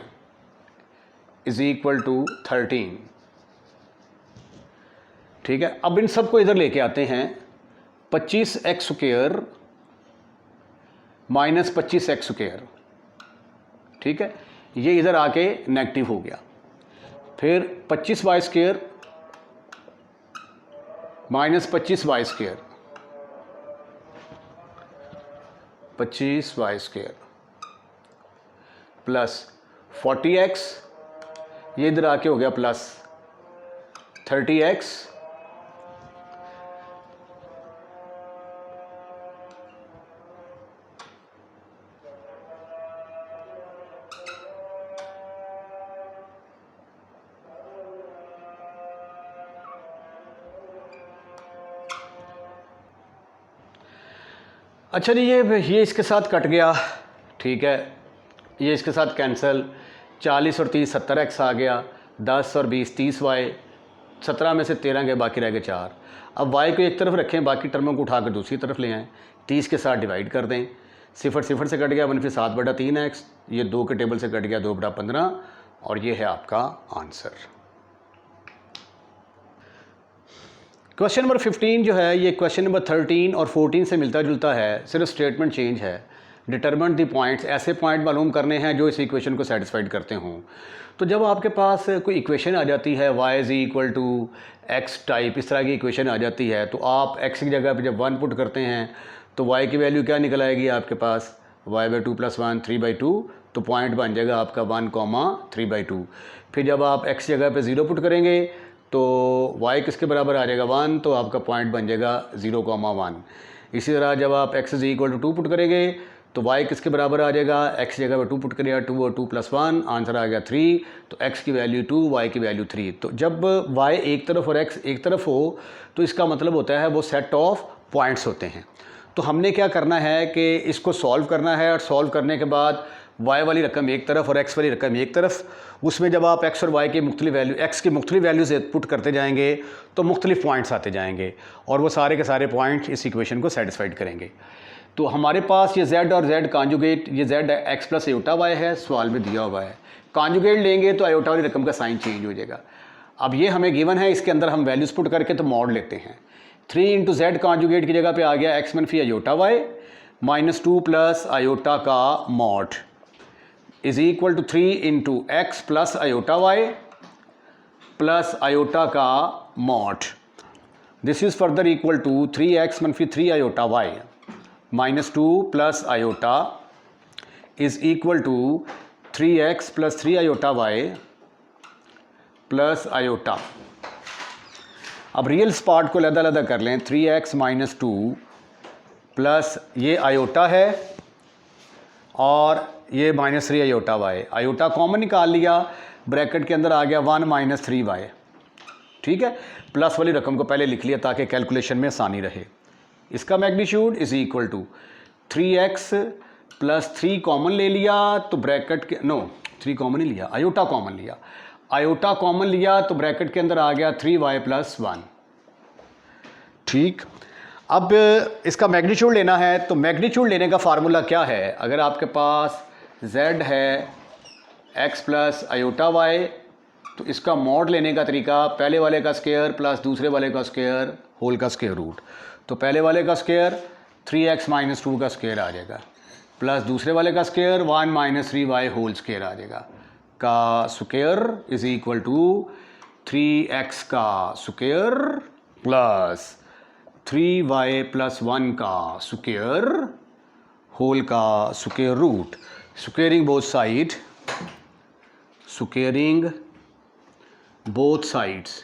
इज इक्वल टू 13। ठीक है, अब इन सबको इधर लेके आते हैं। 25x square minus 25x square, ठीक है, ये इधर आके नेगेटिव हो गया। फिर 25y square minus 25y square, 25y square plus 40x, ये इधर आके हो गया प्लस 30x अच्छा जी, ये इसके साथ कट गया, ठीक है, ये इसके साथ कैंसिल। 40 और 30 70x आ गया, 10 और 20 30y, 17 में से 13 गए, बाकी रह गए 4। अब y को एक तरफ रखें, बाकी टर्मों को उठाकर दूसरी तरफ ले आएँ, 30 के साथ डिवाइड कर दें। 0 0 से कट गया, 1/7/3x, ये 2 के टेबल से कट गया 2/15 और ये है आपका आंसर। क्वेश्चन नंबर 15 जो है ये क्वेश्चन नंबर 13 और 14 से मिलता जुलता है, सिर्फ स्टेटमेंट चेंज है। डिटरमिन द पॉइंट्स, ऐसे पॉइंट मालूम करने हैं जो इस इक्वेशन को सेटिस्फाइड करते हों। तो जब आपके पास कोई इक्वेशन आ जाती है y=x टाइप, इस तरह की इक्वेशन आ जाती है, तो आप x की जगह पे जब 1 पुट करते हैं तो y की वैल्यू क्या निकल आएगी आपके पास, y/2 + 1 3/2, तो पॉइंट बन जाएगा आपका 1, 3/2। फिर जब आप x जगह पे 0 पुट करेंगे तो y किसके बराबर आ जाएगा 1, तो आपका पॉइंट बन जाएगा 0, 1। इसी तरह जब आप x = 2 पुट करेंगे तो y किसके बराबर आ जाएगा, x जगह पर 2 पुट करिएगा, 2 और 2 + 1, आंसर आ गया 3। तो x की वैल्यू 2, y की वैल्यू 3। तो जब y एक तरफ और x एक तरफ हो तो इसका मतलब होता है वो सेट ऑफ पॉइंट्स होते हैं। तो हमने क्या करना है कि इसको सॉल्व करना है, और सॉल्व करने के बाद y वाली रकम एक तरफ और x वाली रकम एक तरफ, उसमें जब आप x और y की मुख्तलिफ वैल्यू, x की मुख्तलिफ वैल्यूज़ पुट करते जाएंगे तो मुख्तलिफ पॉइंट्स आते जाएंगे और वो सारे के सारे पॉइंट्स इस इक्वेशन को सेटिस्फाइड करेंगे। तो हमारे पास ये z और z कॉन्जुगेट, ये z x + आयोटा y है, सवाल में दिया हुआ है। कॉन्जुगेट लेंगे तो आयोटा वाली रकम का साइन चेंज हो जाएगा। अब ये हमें गिवन है, इसके अंदर हम वैल्यूज़ पुट करके तो मॉड लेते हैं। 3 × z कॉन्जुगेट की जगह पे आ गया x - आयोटा y -2 + आयोटा का mod = 3 × x + iota y plus iota का mod. This is further equal to 3x - 3 iota y -2 + iota = 3x + 3 iota y plus iota. अब रियल पार्ट को अलग-अलग कर लें। 3x - 2 प्लस ये आयोटा है और ये -3 आयोटा y, आयोटा कॉमन निकाल लिया, ब्रैकेट के अंदर आ गया 1 - 3y। ठीक है, प्लस वाली रकम को पहले लिख लिया ताकि कैलकुलेशन में आसानी रहे। इसका मैग्नीट्यूड = 3x + 3 कॉमन ले लिया तो ब्रैकेट के 3 कॉमन ही लिया, आयोटा कॉमन लिया, आयोटा कॉमन लिया तो ब्रैकेट के अंदर आ गया 3y + 1। ठीक, अब इसका मैग्नीट्यूड लेना है तो मैग्नीट्यूड लेने का फार्मूला क्या है। अगर आपके पास z है x + आयोटा y, तो इसका मॉड लेने का तरीका पहले वाले का स्क्वायर प्लस दूसरे वाले का स्क्वायर होल का स्क्वायर रूट। तो पहले वाले का स्क्वायर 3x - 2 का स्क्वायर आ जाएगा, प्लस दूसरे वाले का स्क्वायर 1 - 3y होल स्क्वायर आ जाएगा, का स्क्वायर = 3x का स्क्वायर प्लस 3y + 1 का स्क्वायर होल का square root. Squaring both side, squaring both sides.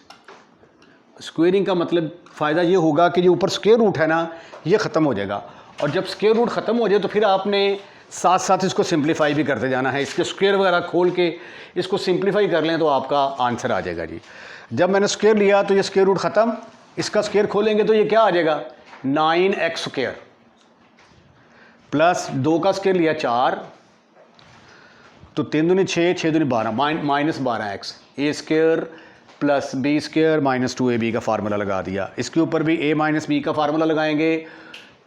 Squaring का मतलब फ़ायदा ये होगा कि जो ऊपर स्क्वायर रूट है ना, ये ख़त्म हो जाएगा, और जब स्क्वायर रूट ख़त्म हो जाए तो फिर आपने साथ साथ इसको सिंप्लीफाई भी करते जाना है। इसके स्क्वायर वगैरह खोल के इसको सिंप्लीफाई कर लें तो आपका आंसर आ जाएगा जी। जब मैंने स्क्वायर लिया तो ये स्क्वायर रूट ख़त्म, इसका स्क्वायर खोलेंगे तो ये क्या आ जाएगा 9x² प्लस 2 का स्क्वायर लिया 4, तो 3 दूनी 6, 6 दूनी 12, -12x a² plus b² - 2ab का फार्मूला लगा दिया। इसके ऊपर भी a - b का फार्मूला लगाएंगे,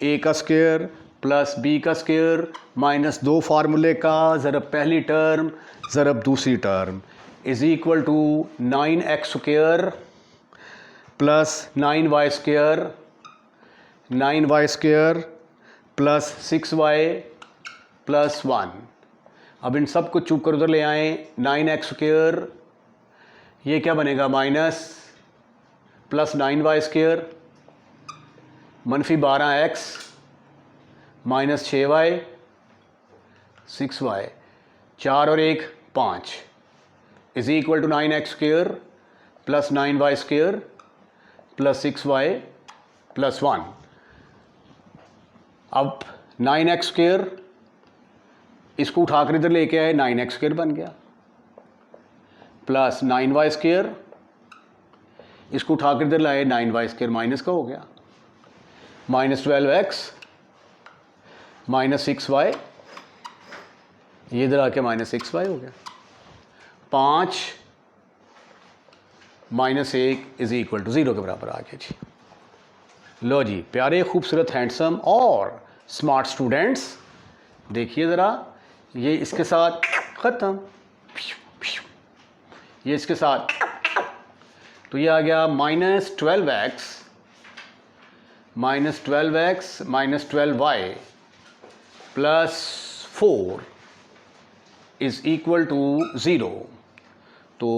a का स्क्वायर प्लस b का स्क्वायर माइनस 2 फार्मूले का ज़रब पहली टर्म ज़रब दूसरी term = 9x² plus 9y² plus 6y plus 1। अब इन सब को चूक कर उधर ले आएँ, 9x², ये क्या बनेगा minus plus 9y² -12x minus 6y 6y, 4 और 1 5 = 9x² plus 9y² plus 6y plus 1। अब 9x² इसको उठाकर इधर लेके आए, 9x² बन गया, प्लस 9y², इसको उठाकर इधर लाए, 9y² माइनस का हो गया, -12x माइनस 6y, ये इधर आके -6y हो गया, 5 -1 = 0 के बराबर आ गया जी। लो जी प्यारे खूबसूरत हैंडसम और स्मार्ट स्टूडेंट्स, देखिए ज़रा, ये इसके साथ ख़त्म, ये इसके साथ, तो ये आ गया -12x -12x minus 12y plus 4 is equal to 0। तो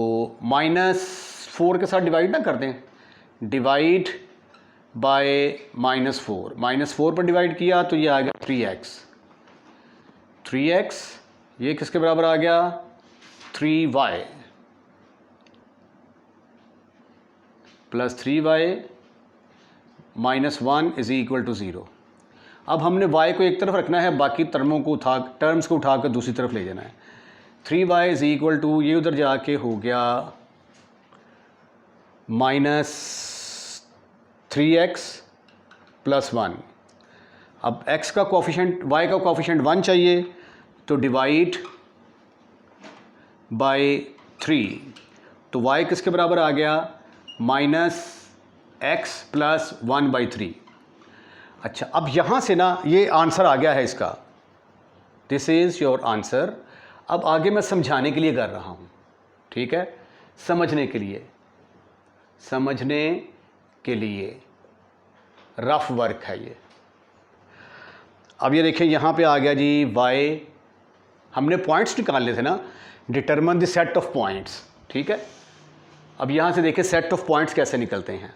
-4 के साथ डिवाइड ना कर दें, डिवाइड बाय -4, -4 पर डिवाइड किया तो ये आ गया 3x, ये किसके बराबर आ गया 3y plus 3y minus 1 is equal to 0। अब हमने y को एक तरफ रखना है, बाकी टर्म्स को उठाकर दूसरी तरफ ले जाना है। 3y इज इक्वल टू, ये उधर जाके हो गया -3x प्लस 1। अब x का कोफिशिएंट, y का कोफिशिएंट 1 चाहिए, तो डिवाइड बाय 3, तो y किसके बराबर आ गया -x प्लस 1/3। अच्छा, अब यहाँ से ना ये आंसर आ गया है इसका, दिस इज़ योर आंसर। अब आगे मैं समझाने के लिए कर रहा हूँ, ठीक है, समझने के लिए रफ वर्क है ये। अब ये देखिए यहाँ पे आ गया जी y, हमने पॉइंट्स निकालने थे ना, determine the set of points, ठीक है। अब यहाँ से देखिए सेट ऑफ पॉइंट्स कैसे निकलते हैं।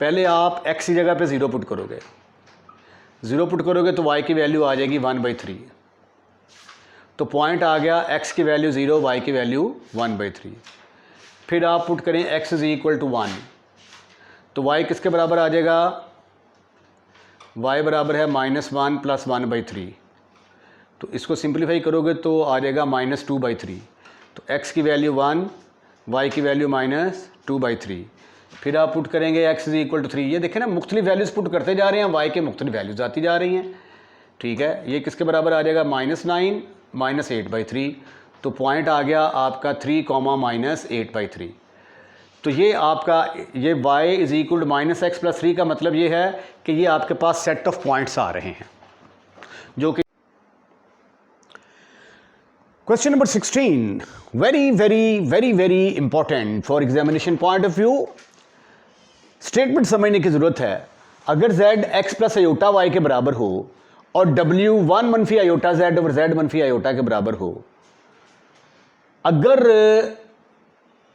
पहले आप x की जगह पे 0 पुट करोगे, 0 पुट करोगे तो y की वैल्यू आ जाएगी 1/3। तो पॉइंट आ गया x की वैल्यू 0, y की वैल्यू 1/3। फिर आप पुट करें x इज इक्वल टू 1, तो y किसके बराबर आ जाएगा, y बराबर है -1 प्लस 1/3। तो इसको सिंप्लीफाई करोगे तो आ जाएगा -2/3। तो x की वैल्यू 1, y की वैल्यू -2/3। फिर आप पुट करेंगे x इज इक्वल टू 3। ये देखें ना, मुख्तलिफ वैल्यूज़ पुट करते जा रहे हैं, y के मुख्तलिफ वैल्यूज़ आती जा रही हैं, ठीक है। ये किसके बराबर आ जाएगा -9 -8/3। तो पॉइंट आ गया आपका 3, -8/3। तो ये आपका ये y is equal to -x plus 3 का मतलब ये है कि ये आपके पास सेट ऑफ पॉइंट्स आ रहे हैं, जो कि question number 16 very very very very important for examination point of view. Statement समझने की ज़रूरत है। अगर z x plus iota y के बराबर हो और w 1 मनफी आयोटा z ओवर z मनफी आयोटा के बराबर हो, अगर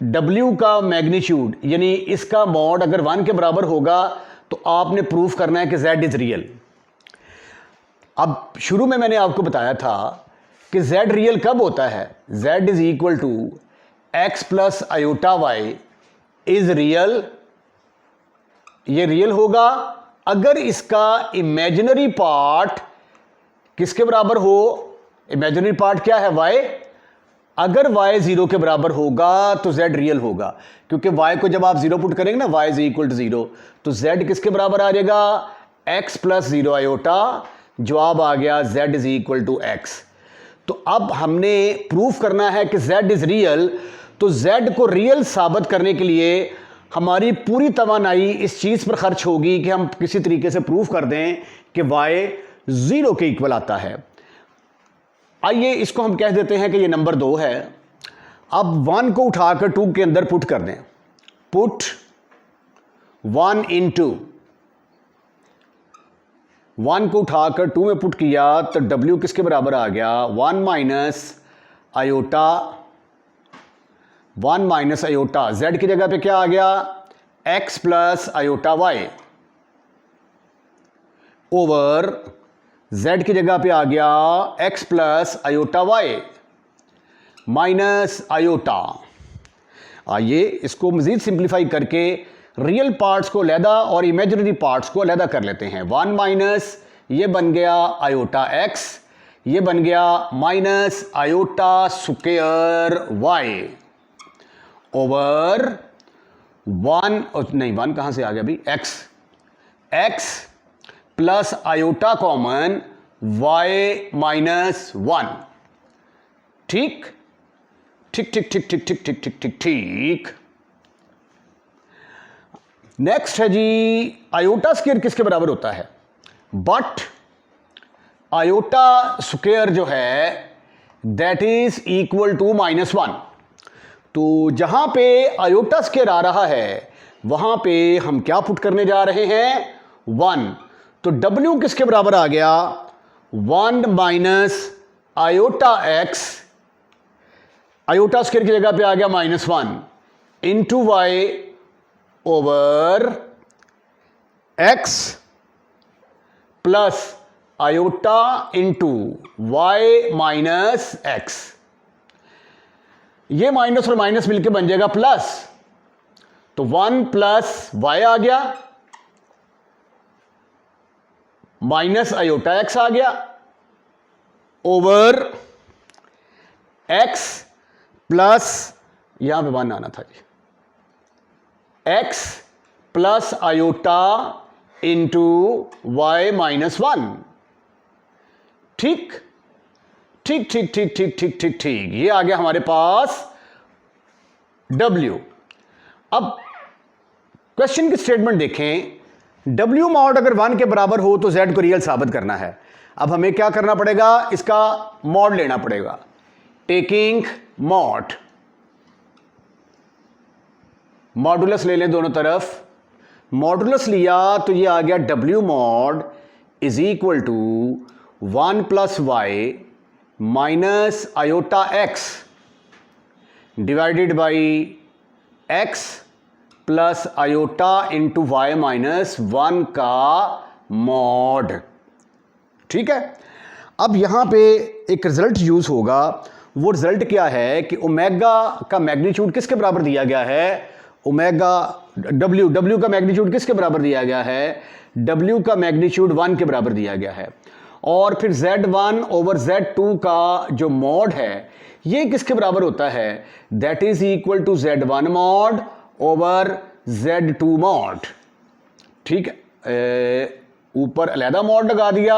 w का मैग्नीट्यूड यानी इसका मॉड अगर 1 के बराबर होगा तो आपने प्रूफ करना है कि z इज़ रियल। अब शुरू में मैंने आपको बताया था कि z रियल कब होता है, z is equal to x plus iota y is real. ये रियल होगा अगर इसका इमेजिनरी पार्ट किसके बराबर हो, इमेजिनरी पार्ट क्या है y। अगर y 0 के बराबर होगा तो z रियल होगा, क्योंकि y को जब आप 0 पुट करेंगे ना, y इज इक्वल टू 0, तो z किसके बराबर आ जाएगा x प्लस 0 आयोटा। जवाब आ गया z is equal to x। तो अब हमने प्रूफ करना है कि z इज रियल। तो z को रियल साबित करने के लिए हमारी पूरी तवानाई इस चीज़ पर खर्च होगी कि हम किसी तरीके से प्रूफ कर दें कि y 0 के इक्वल आता है। आइए इसको हम कह देते हैं कि ये नंबर 2 है। अब 1 को उठाकर 2 के अंदर पुट कर दें, पुट 1 इन 2। 1 को उठाकर 2 में पुट किया तो w किसके बराबर आ गया 1 minus iota, 1 minus iota, z की जगह पे क्या आ गया x plus iota y over z की जगह पे आ गया x plus iota y minus iota. आइए इसको मजीद सिंप्लीफाई करके रियल पार्ट्स को अलहदा और इमेजिनरी पार्ट्स को अलहदा कर लेते हैं। 1 माइनस ये बन गया आयोटा x, ये बन गया minus iota square y over 1 नहीं 1 कहां से आ गया भाई x plus iota common y minus 1। ठीक ठीक ठीक ठीक ठीक ठीक ठीक ठीक ठीक ठीक। नेक्स्ट है जी आयोटा स्क्वायर किसके बराबर होता है, बट आयोटा स्क्वायर जो है दैट इज इक्वल टू -1। तो जहां पे आयोटा स्क्वायर आ रहा है वहां पे हम क्या पुट करने जा रहे हैं, 1। तो W किसके बराबर आ गया, 1 minus iota x, iota square की जगह पे आ गया -1 into y over x plus iota into y minus x. ये माइनस और माइनस मिलके बन जाएगा प्लस, तो 1 प्लस वाई आ गया माइनस आयोटा एक्स आ गया ओवर एक्स प्लस, यहां पे 1 आना था जी, x plus iota into y -1। ठीक ठीक ठीक ठीक ठीक ठीक ठीक ठीक, ये आ गया हमारे पास W। अब क्वेश्चन की स्टेटमेंट देखें, W मॉड अगर 1 के बराबर हो तो Z को रियल साबित करना है। अब हमें क्या करना पड़ेगा, इसका मॉड लेना पड़ेगा, टेकिंग मॉड, मॉडुलस ले लें दोनों तरफ। मॉडुलस लिया तो ये आ गया W mod is equal to 1 plus y minus iota x divided by x plus iota into y -1 का मॉड। ठीक है, अब यहां पे एक रिजल्ट यूज होगा, वो रिजल्ट क्या है कि ओमेगा का मैग्नीट्यूड किसके बराबर दिया गया है, ओमेगा W का मैग्नीट्यूड किसके बराबर दिया गया है, W का मैग्नीट्यूड 1 के बराबर दिया गया है। और फिर Z1 ओवर Z2 का जो मॉड है ये किसके बराबर होता है, that is equal to Z1 mod over Z2 mod. ठीक है, ऊपर अलहदा मॉड लगा दिया,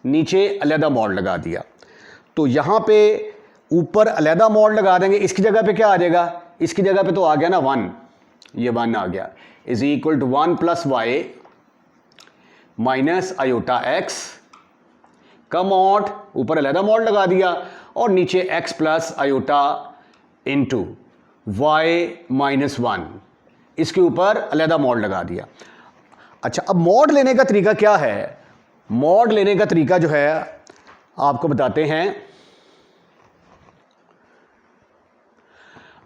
नीचे अलहदा मॉड लगा दिया। तो यहां पे ऊपर अलहदा मॉड लगा देंगे, इसकी जगह पे क्या आ जाएगा, इसकी जगह पे तो आ गया ना 1, ये 1 आ गया, is equal to 1 plus y minus iota x का मॉड, ऊपर अलहदा मॉड लगा दिया, और नीचे x plus iota into y -1, इसके ऊपर अलहदा मॉड लगा दिया। अच्छा, अब मॉड लेने का तरीका क्या है, मॉड लेने का तरीका जो है आपको बताते हैं।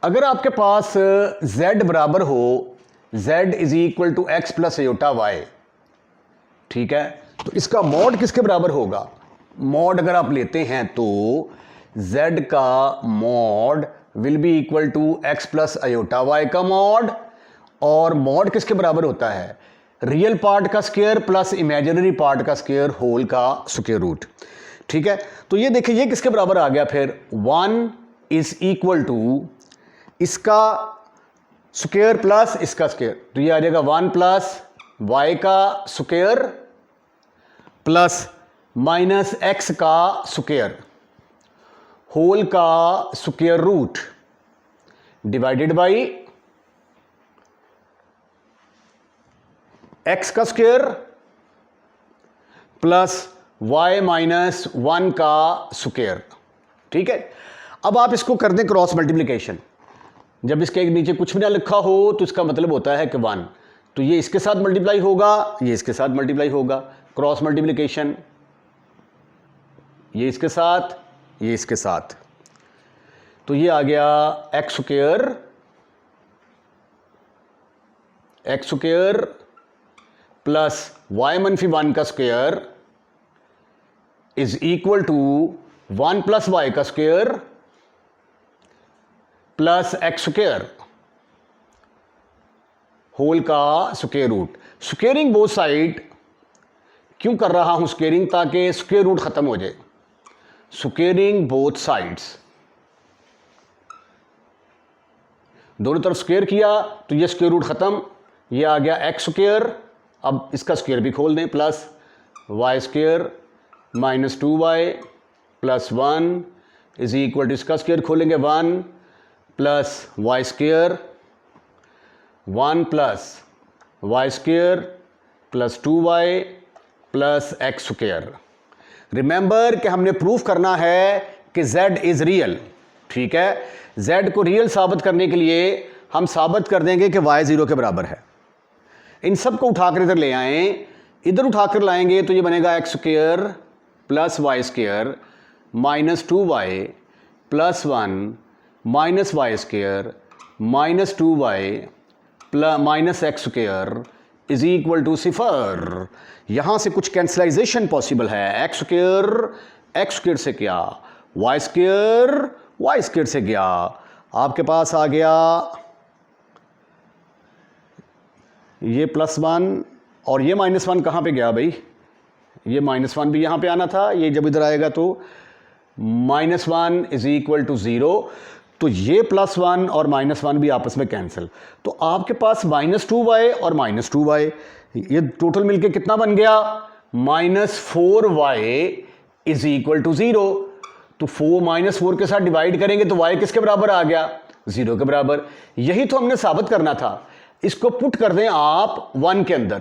अगर आपके पास z बराबर हो, z is equal to x plus iota y, ठीक है, तो इसका मॉड किसके बराबर होगा, मॉड अगर आप लेते हैं तो z का mod will be equal to x plus iota y का मॉड, और मॉड किसके बराबर होता है, रियल पार्ट का स्क्वायर प्लस इमेजिनरी पार्ट का स्क्वायर होल का स्क्वायर रूट। ठीक है, तो ये देखिए ये किसके बराबर आ गया, फिर 1 इज इक्वल टू इसका स्क्वायर प्लस इसका स्क्वायर, तो ये आ जाएगा 1 प्लस वाई का स्क्वायर प्लस माइनस एक्स का स्क्वायर होल का square root divided by x का स्क्वायर प्लस वाई -1 का स्क्वायर। ठीक है, अब आप इसको कर दें क्रॉस मल्टीप्लिकेशन, जब इसके नीचे कुछ भी ना लिखा हो तो इसका मतलब होता है कि 1, तो ये इसके साथ मल्टीप्लाई होगा, ये इसके साथ मल्टीप्लाई होगा, क्रॉस मल्टीप्लिकेशन, ये इसके साथ, ये इसके साथ, तो ये आ गया एक्स स्क्वायर प्लस वाई -1 का square is equal to 1 plus y का square plus x square whole का square root. Squaring both side क्यों कर रहा हूं स्क्वेयरिंग, ताकि स्क्वायर रूट खत्म हो जाए। स्क्वेयरिंग बोथ साइड्स, दोनों तरफ स्क्वायर किया तो ये स्क्वायर रूट खत्म, ये आ गया एक्स स्क्वायर, अब इसका स्क्वायर भी खोल दें, plus y square -2y plus 1 is equal to इसका स्क्वायर खोलेंगे 1 plus y square 1 plus y square plus 2y plus x square. Remember कि हमने प्रूफ करना है कि z इज रियल। ठीक है, z को रियल साबित करने के लिए हम साबित कर देंगे कि y 0 के बराबर है। इन सब को उठाकर इधर ले आए, इधर उठाकर लाएंगे तो ये बनेगा x square plus y square minus 2y plus 1 minus y square minus 2y minus x square is equal to 0। यहां से कुछ कैंसलाइजेशन पॉसिबल है। एक्स स्क्वायर से क्या, वाई स्क्वायर से क्या, आपके पास आ गया ये +1 और ये -1 कहाँ पे गया भाई, ये -1 भी यहाँ पे आना था, ये जब इधर आएगा तो -1 इज इक्वल टू 0, तो ये +1 और -1 भी आपस में कैंसिल, तो आपके पास -2y और -2y, ये टोटल मिलके कितना बन गया, -4y इज इक्वल टू 0। तो 4 के साथ डिवाइड करेंगे तो y किसके बराबर आ गया, 0 के बराबर। यही तो हमने साबित करना था। इसको पुट कर दें आप 1 के अंदर,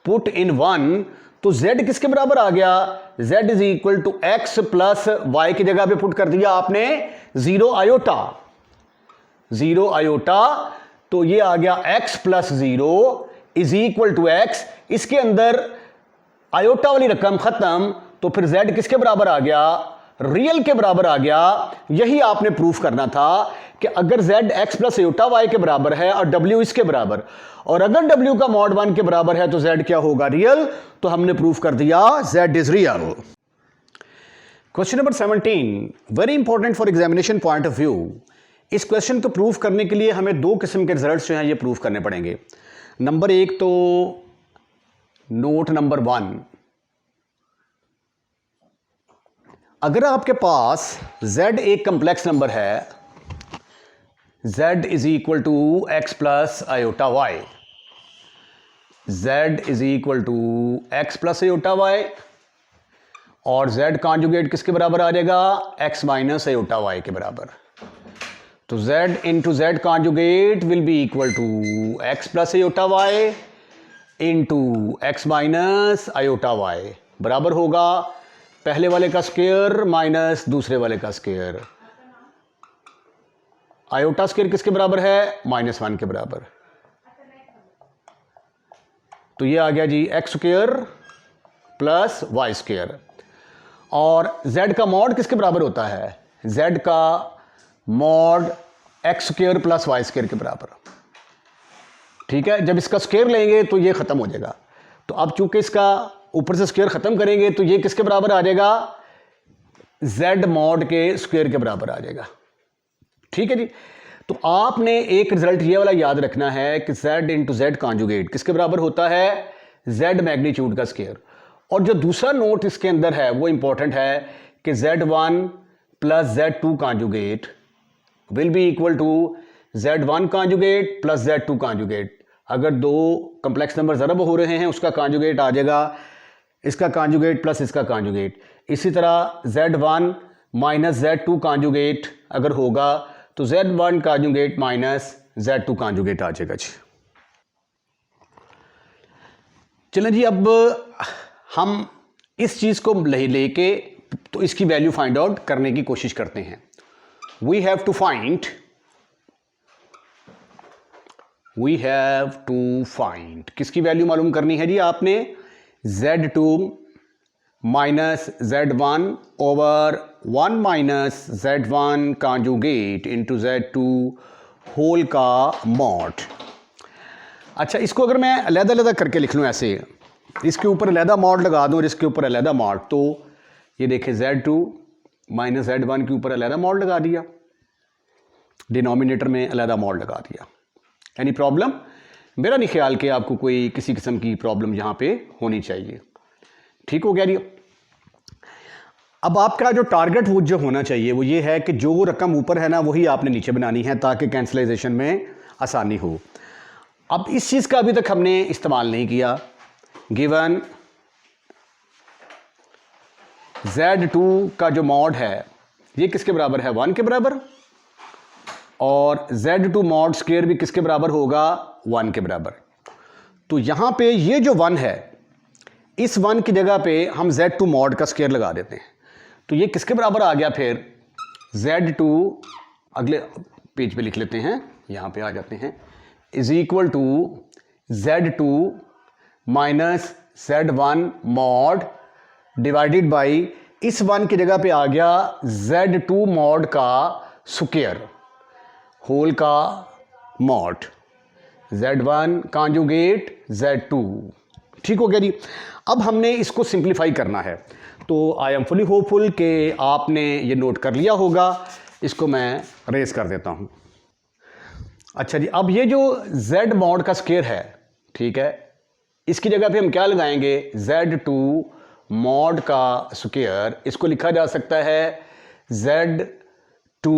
पुट इन 1, तो z किसके बराबर आ गया, z is equal to x plus y की जगह पे पुट कर दिया आपने 0 आयोटा, तो ये आ गया x plus 0 is equal to x। इसके अंदर आयोटा वाली रकम खत्म, तो फिर z किसके बराबर आ गया, रियल के बराबर आ गया। यही आपने प्रूफ करना था कि अगर z x plus iota y के बराबर है और w इसके बराबर, और अगर w का मॉड 1 के बराबर है तो z क्या होगा, रियल। तो हमने प्रूफ कर दिया z is real. Question number 17, very important for examination point of view. इस क्वेश्चन को प्रूफ करने के लिए हमें 2 किस्म के रिजल्ट्स जो हैं ये प्रूफ करने पड़ेंगे। नंबर 1 तो नोट नंबर 1, अगर आपके पास z एक कंप्लेक्स नंबर है, z is equal to x plus iota y, z is equal to x plus iota y, और z कॉन्जुगेट किसके बराबर आ जाएगा, x माइनस आयोटा वाई के बराबर। तो z into z conjugate will be equal to x plus iota y into x minus iota y, बराबर होगा पहले वाले का स्क्वायर माइनस दूसरे वाले का स्क्वायर। आयोटा स्क्वायर किसके बराबर है, -1 के बराबर। तो ये आ गया जी x square plus y square, और z का मॉड किसके बराबर होता है, z का mod x square plus y square के बराबर। ठीक है, जब इसका स्क्वायर लेंगे तो ये खत्म हो जाएगा, तो अब चूंकि इसका ऊपर से स्क्वायर खत्म करेंगे तो ये किसके बराबर आ जाएगा, z मॉड के स्क्वायर के बराबर आ जाएगा। ठीक है जी, तो आपने एक रिजल्ट ये वाला याद रखना है कि z इंटू जेड कॉन्जुगेट किसके बराबर होता है, z मैग्नीट्यूड का स्क्वायर। और जो दूसरा नोट इसके अंदर है वो इंपॉर्टेंट है कि z1 plus z2 conjugate will be equal to z1 conjugate plus z2 conjugate. अगर 2 कंप्लेक्स नंबर ज़रब हो रहे हैं उसका कॉन्जुगेट आ जाएगा इसका कॉन्जुगेट प्लस इसका कॉन्जुगेट। इसी तरह z1 माइनस z2 कॉन्जुगेट अगर होगा तो z1 conjugate minus z2 conjugate आ जाएगा जी। चलें जी, अब हम इस चीज़ को लेके तो इसकी वैल्यू फाइंड आउट करने की कोशिश करते हैं। वी हैव टू फाइंड किसकी वैल्यू मालूम करनी है जी आपने, z2 minus z1 over 1 minus z1 conjugate into z2 whole का मॉड। अच्छा, इसको अगर मैं अलग-अलग करके लिख लूँ ऐसे, इसके ऊपर अलहदा मॉड लगा दूँ और इसके ऊपर अलहदा मॉड, तो ये देखें z2 माइनस z1 के ऊपर अलहदा मॉड लगा दिया, डिनोमिनेटर में अलहदा मॉड लगा दिया। Any problem? मेरा नहीं ख्याल कि आपको कोई किसी किस्म की प्रॉब्लम यहाँ पे होनी चाहिए। ठीक हो गया जी। अब आपका जो टारगेट वो जो होना चाहिए वो ये है कि जो रकम ऊपर है ना वही आपने नीचे बनानी है ताकि कैंसलाइजेशन में आसानी हो। अब इस चीज़ का अभी तक हमने इस्तेमाल नहीं किया। गिवन z2 का जो मॉड है ये किसके बराबर है, 1 के बराबर, और z2 मॉड स्क्वायर भी किसके बराबर होगा, 1 के बराबर। तो यहाँ पे ये जो 1 है इस 1 की जगह पे हम z2 मॉड का स्क्वायर लगा देते हैं, तो ये किसके बराबर आ गया फिर, z2, अगले पेज पे लिख लेते हैं, यहाँ पे आ जाते हैं, is equal to Z2 minus Z1 mod divided by, इस 1 की जगह पे आ गया Z2 मॉड का स्क्वायर होल का मॉड, Z1 कॉन्जुगेट Z2। ठीक हो गया जी। अब हमने इसको सिंप्लीफाई करना है, तो आई एम फुली होपफुल कि आपने ये नोट कर लिया होगा। इसको मैं रेस कर देता हूँ। अच्छा जी, अब ये जो Z मॉड का स्क्वायर है, ठीक है, इसकी जगह पे हम क्या लगाएंगे, Z2 मॉड का स्क्वायर। इसको लिखा जा सकता है Z2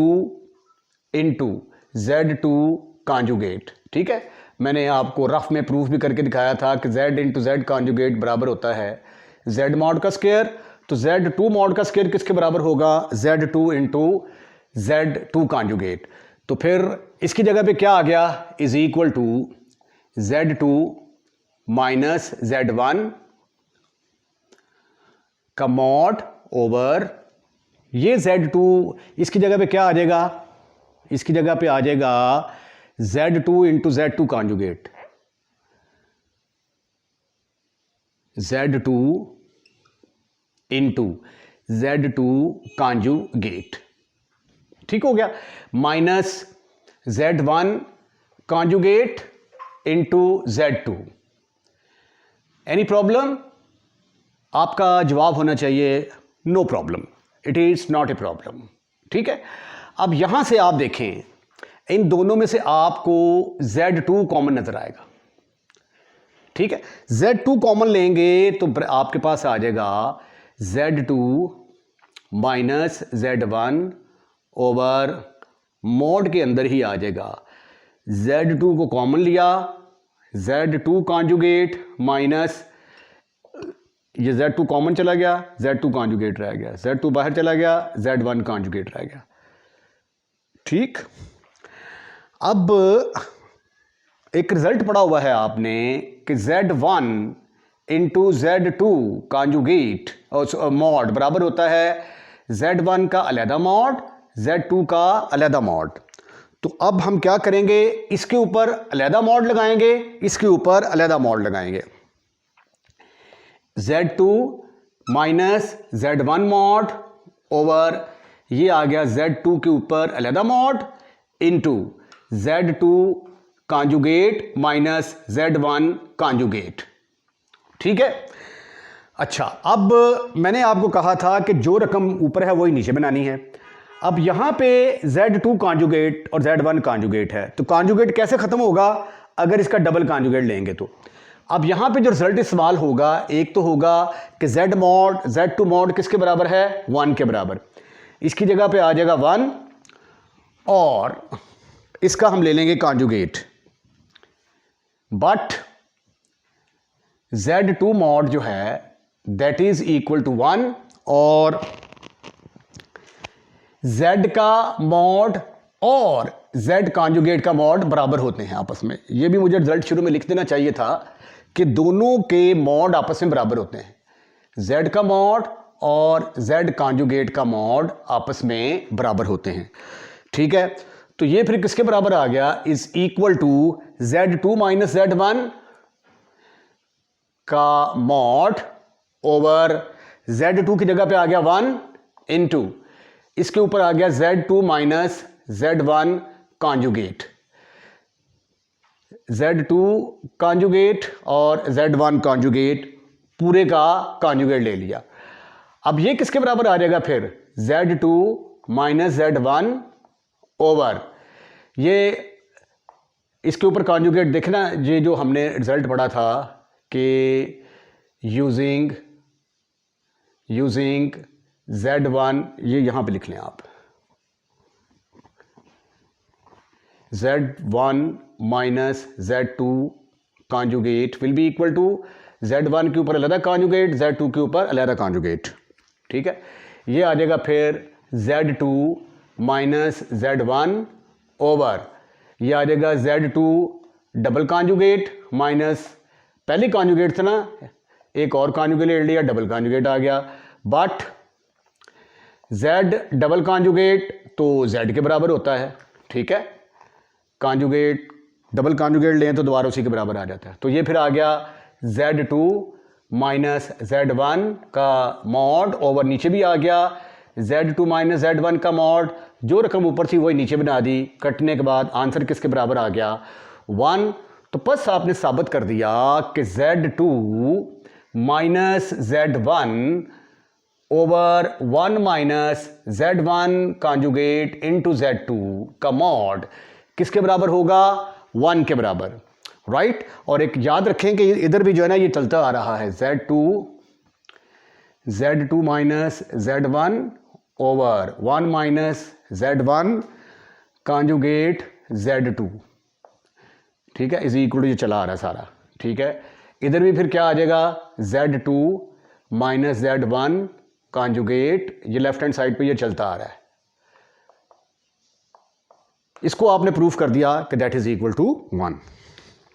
इंटू Z2 कॉन्जुगेट। ठीक है, मैंने आपको रफ में प्रूफ भी करके दिखाया था कि Z इंटू Z कॉन्जुगेट बराबर होता है Z मॉड का स्क्वायर। तो Z2 मॉड का स्क्वायर किसके बराबर होगा, Z2 इंटू Z2 कॉन्जुगेट। तो फिर इसकी जगह पे क्या आ गया, is equal to Z2 minus Z1 का मॉड ओवर ये Z2, इसकी जगह पे क्या आ जाएगा, इसकी जगह पे आ जाएगा Z2 into Z2 conjugate, Z2 into Z2 conjugate. ठीक हो गया, minus Z1 conjugate into Z2। Any problem? आपका जवाब होना चाहिए no problem, it is not a problem. ठीक है, अब यहां से आप देखें, इन दोनों में से आपको Z2 कॉमन नजर आएगा। ठीक है, Z2 कॉमन लेंगे तो आपके पास आ जाएगा Z2 minus Z1 over mod के अंदर ही आ जाएगा Z2 को कॉमन लिया, Z2 कॉन्जुगेट माइनस ये Z2 कॉमन चला गया, Z2 कॉन्जुगेट रह गया, Z2 बाहर चला गया, Z1 कॉन्जुगेट रह गया। ठीक, अब एक रिजल्ट पढ़ा हुआ है आपने कि Z1 इंटू Z2 कॉन्जुगेट और मॉड बराबर होता है Z1 का अलहदा मॉड, Z2 का अलहदा मॉड। तो अब हम क्या करेंगे, इसके ऊपर अलहदा मॉड लगाएंगे, इसके ऊपर अलहदा मॉड लगाएंगे। Z2 minus Z1 mod over ये आ गया Z2 के ऊपर अलहदा mod into Z2 conjugate minus Z1 conjugate. ठीक है, अच्छा, अब मैंने आपको कहा था कि जो रकम ऊपर है वही नीचे बनानी है। अब यहां पे Z2 कॉन्जुगेट और Z1 कॉन्जुगेट है, तो कॉन्जुगेट कैसे खत्म होगा, अगर इसका डबल कॉन्जुगेट लेंगे तो। अब यहां पे जो रिजल्ट सवाल होगा, एक तो होगा कि Z मॉड Z2 मॉड किसके बराबर है, 1 के बराबर। इसकी जगह पे आ जाएगा 1 और इसका हम ले लेंगे कॉन्जुगेट, बट Z2 मॉड जो है दैट इज इक्वल टू 1 और Z का मॉड और Z कॉन्जुगेट का मॉड बराबर होते हैं आपस में। ये भी मुझे रिजल्ट शुरू में लिख देना चाहिए था कि दोनों के मॉड आपस में बराबर होते हैं, Z का मॉड और Z कॉन्जुगेट का मॉड आपस में बराबर होते हैं। ठीक है, तो ये फिर किसके बराबर आ गया, is equal to Z2 minus Z1 का मॉड ओवर Z2 की जगह पे आ गया 1 इंटू इसके ऊपर आ गया Z2 minus Z1 conjugate, Z2 conjugate और Z1 कॉन्जुगेट पूरे का कॉन्जुगेट ले लिया। अब ये किसके बराबर आ जाएगा फिर, Z2 माइनस Z1 ओवर ये इसके ऊपर कॉन्जुगेट। देखना, ये जो हमने रिजल्ट पढ़ा था कि यूजिंग Z1, ये यहां पे लिख लें आप, Z1 minus Z2 conjugate will be equal to Z1 के ऊपर अलहदा कॉन्जुगेट, Z2 के ऊपर अलहदा कॉन्जुगेट। ठीक है, ये आ जाएगा फिर Z2 माइनस Z1 ओवर ये आ जाएगा Z2 डबल कॉन्जुगेट माइनस पहले कॉन्जुगेट था ना, एक और कॉन्जुगेट ले लिया, डबल कॉन्जुगेट आ गया, बट Z डबल कॉन्जुगेट तो Z के बराबर होता है। ठीक है, कॉन्जुगेट डबल कॉन्जुगेट लें तो दोबारा उसी के बराबर आ जाता है। तो ये फिर आ गया Z2 माइनस Z1 का मॉड ओवर नीचे भी आ गया Z2 माइनस Z1 का मॉड, जो रकम ऊपर थी वही नीचे बना दी, कटने के बाद आंसर किसके बराबर आ गया 1। तो बस आपने साबित कर दिया कि Z2 minus Z1 over 1 minus Z1 conjugate into Z2 का मॉड किसके बराबर होगा 1 के बराबर, राइट। और एक याद रखें कि इधर भी जो है ना ये चलता आ रहा है Z2 minus Z1 over 1 minus Z1 conjugate Z2, ठीक है, इज इक्वल टू ये चला आ रहा है सारा, ठीक है। इधर भी फिर क्या आ जाएगा Z2 माइनस Z1 कॉन्जुगेट, ये लेफ्ट हैंड साइड पे ये चलता आ रहा है। इसको आपने प्रूफ कर दिया कि दैट इज इक्वल टू 1।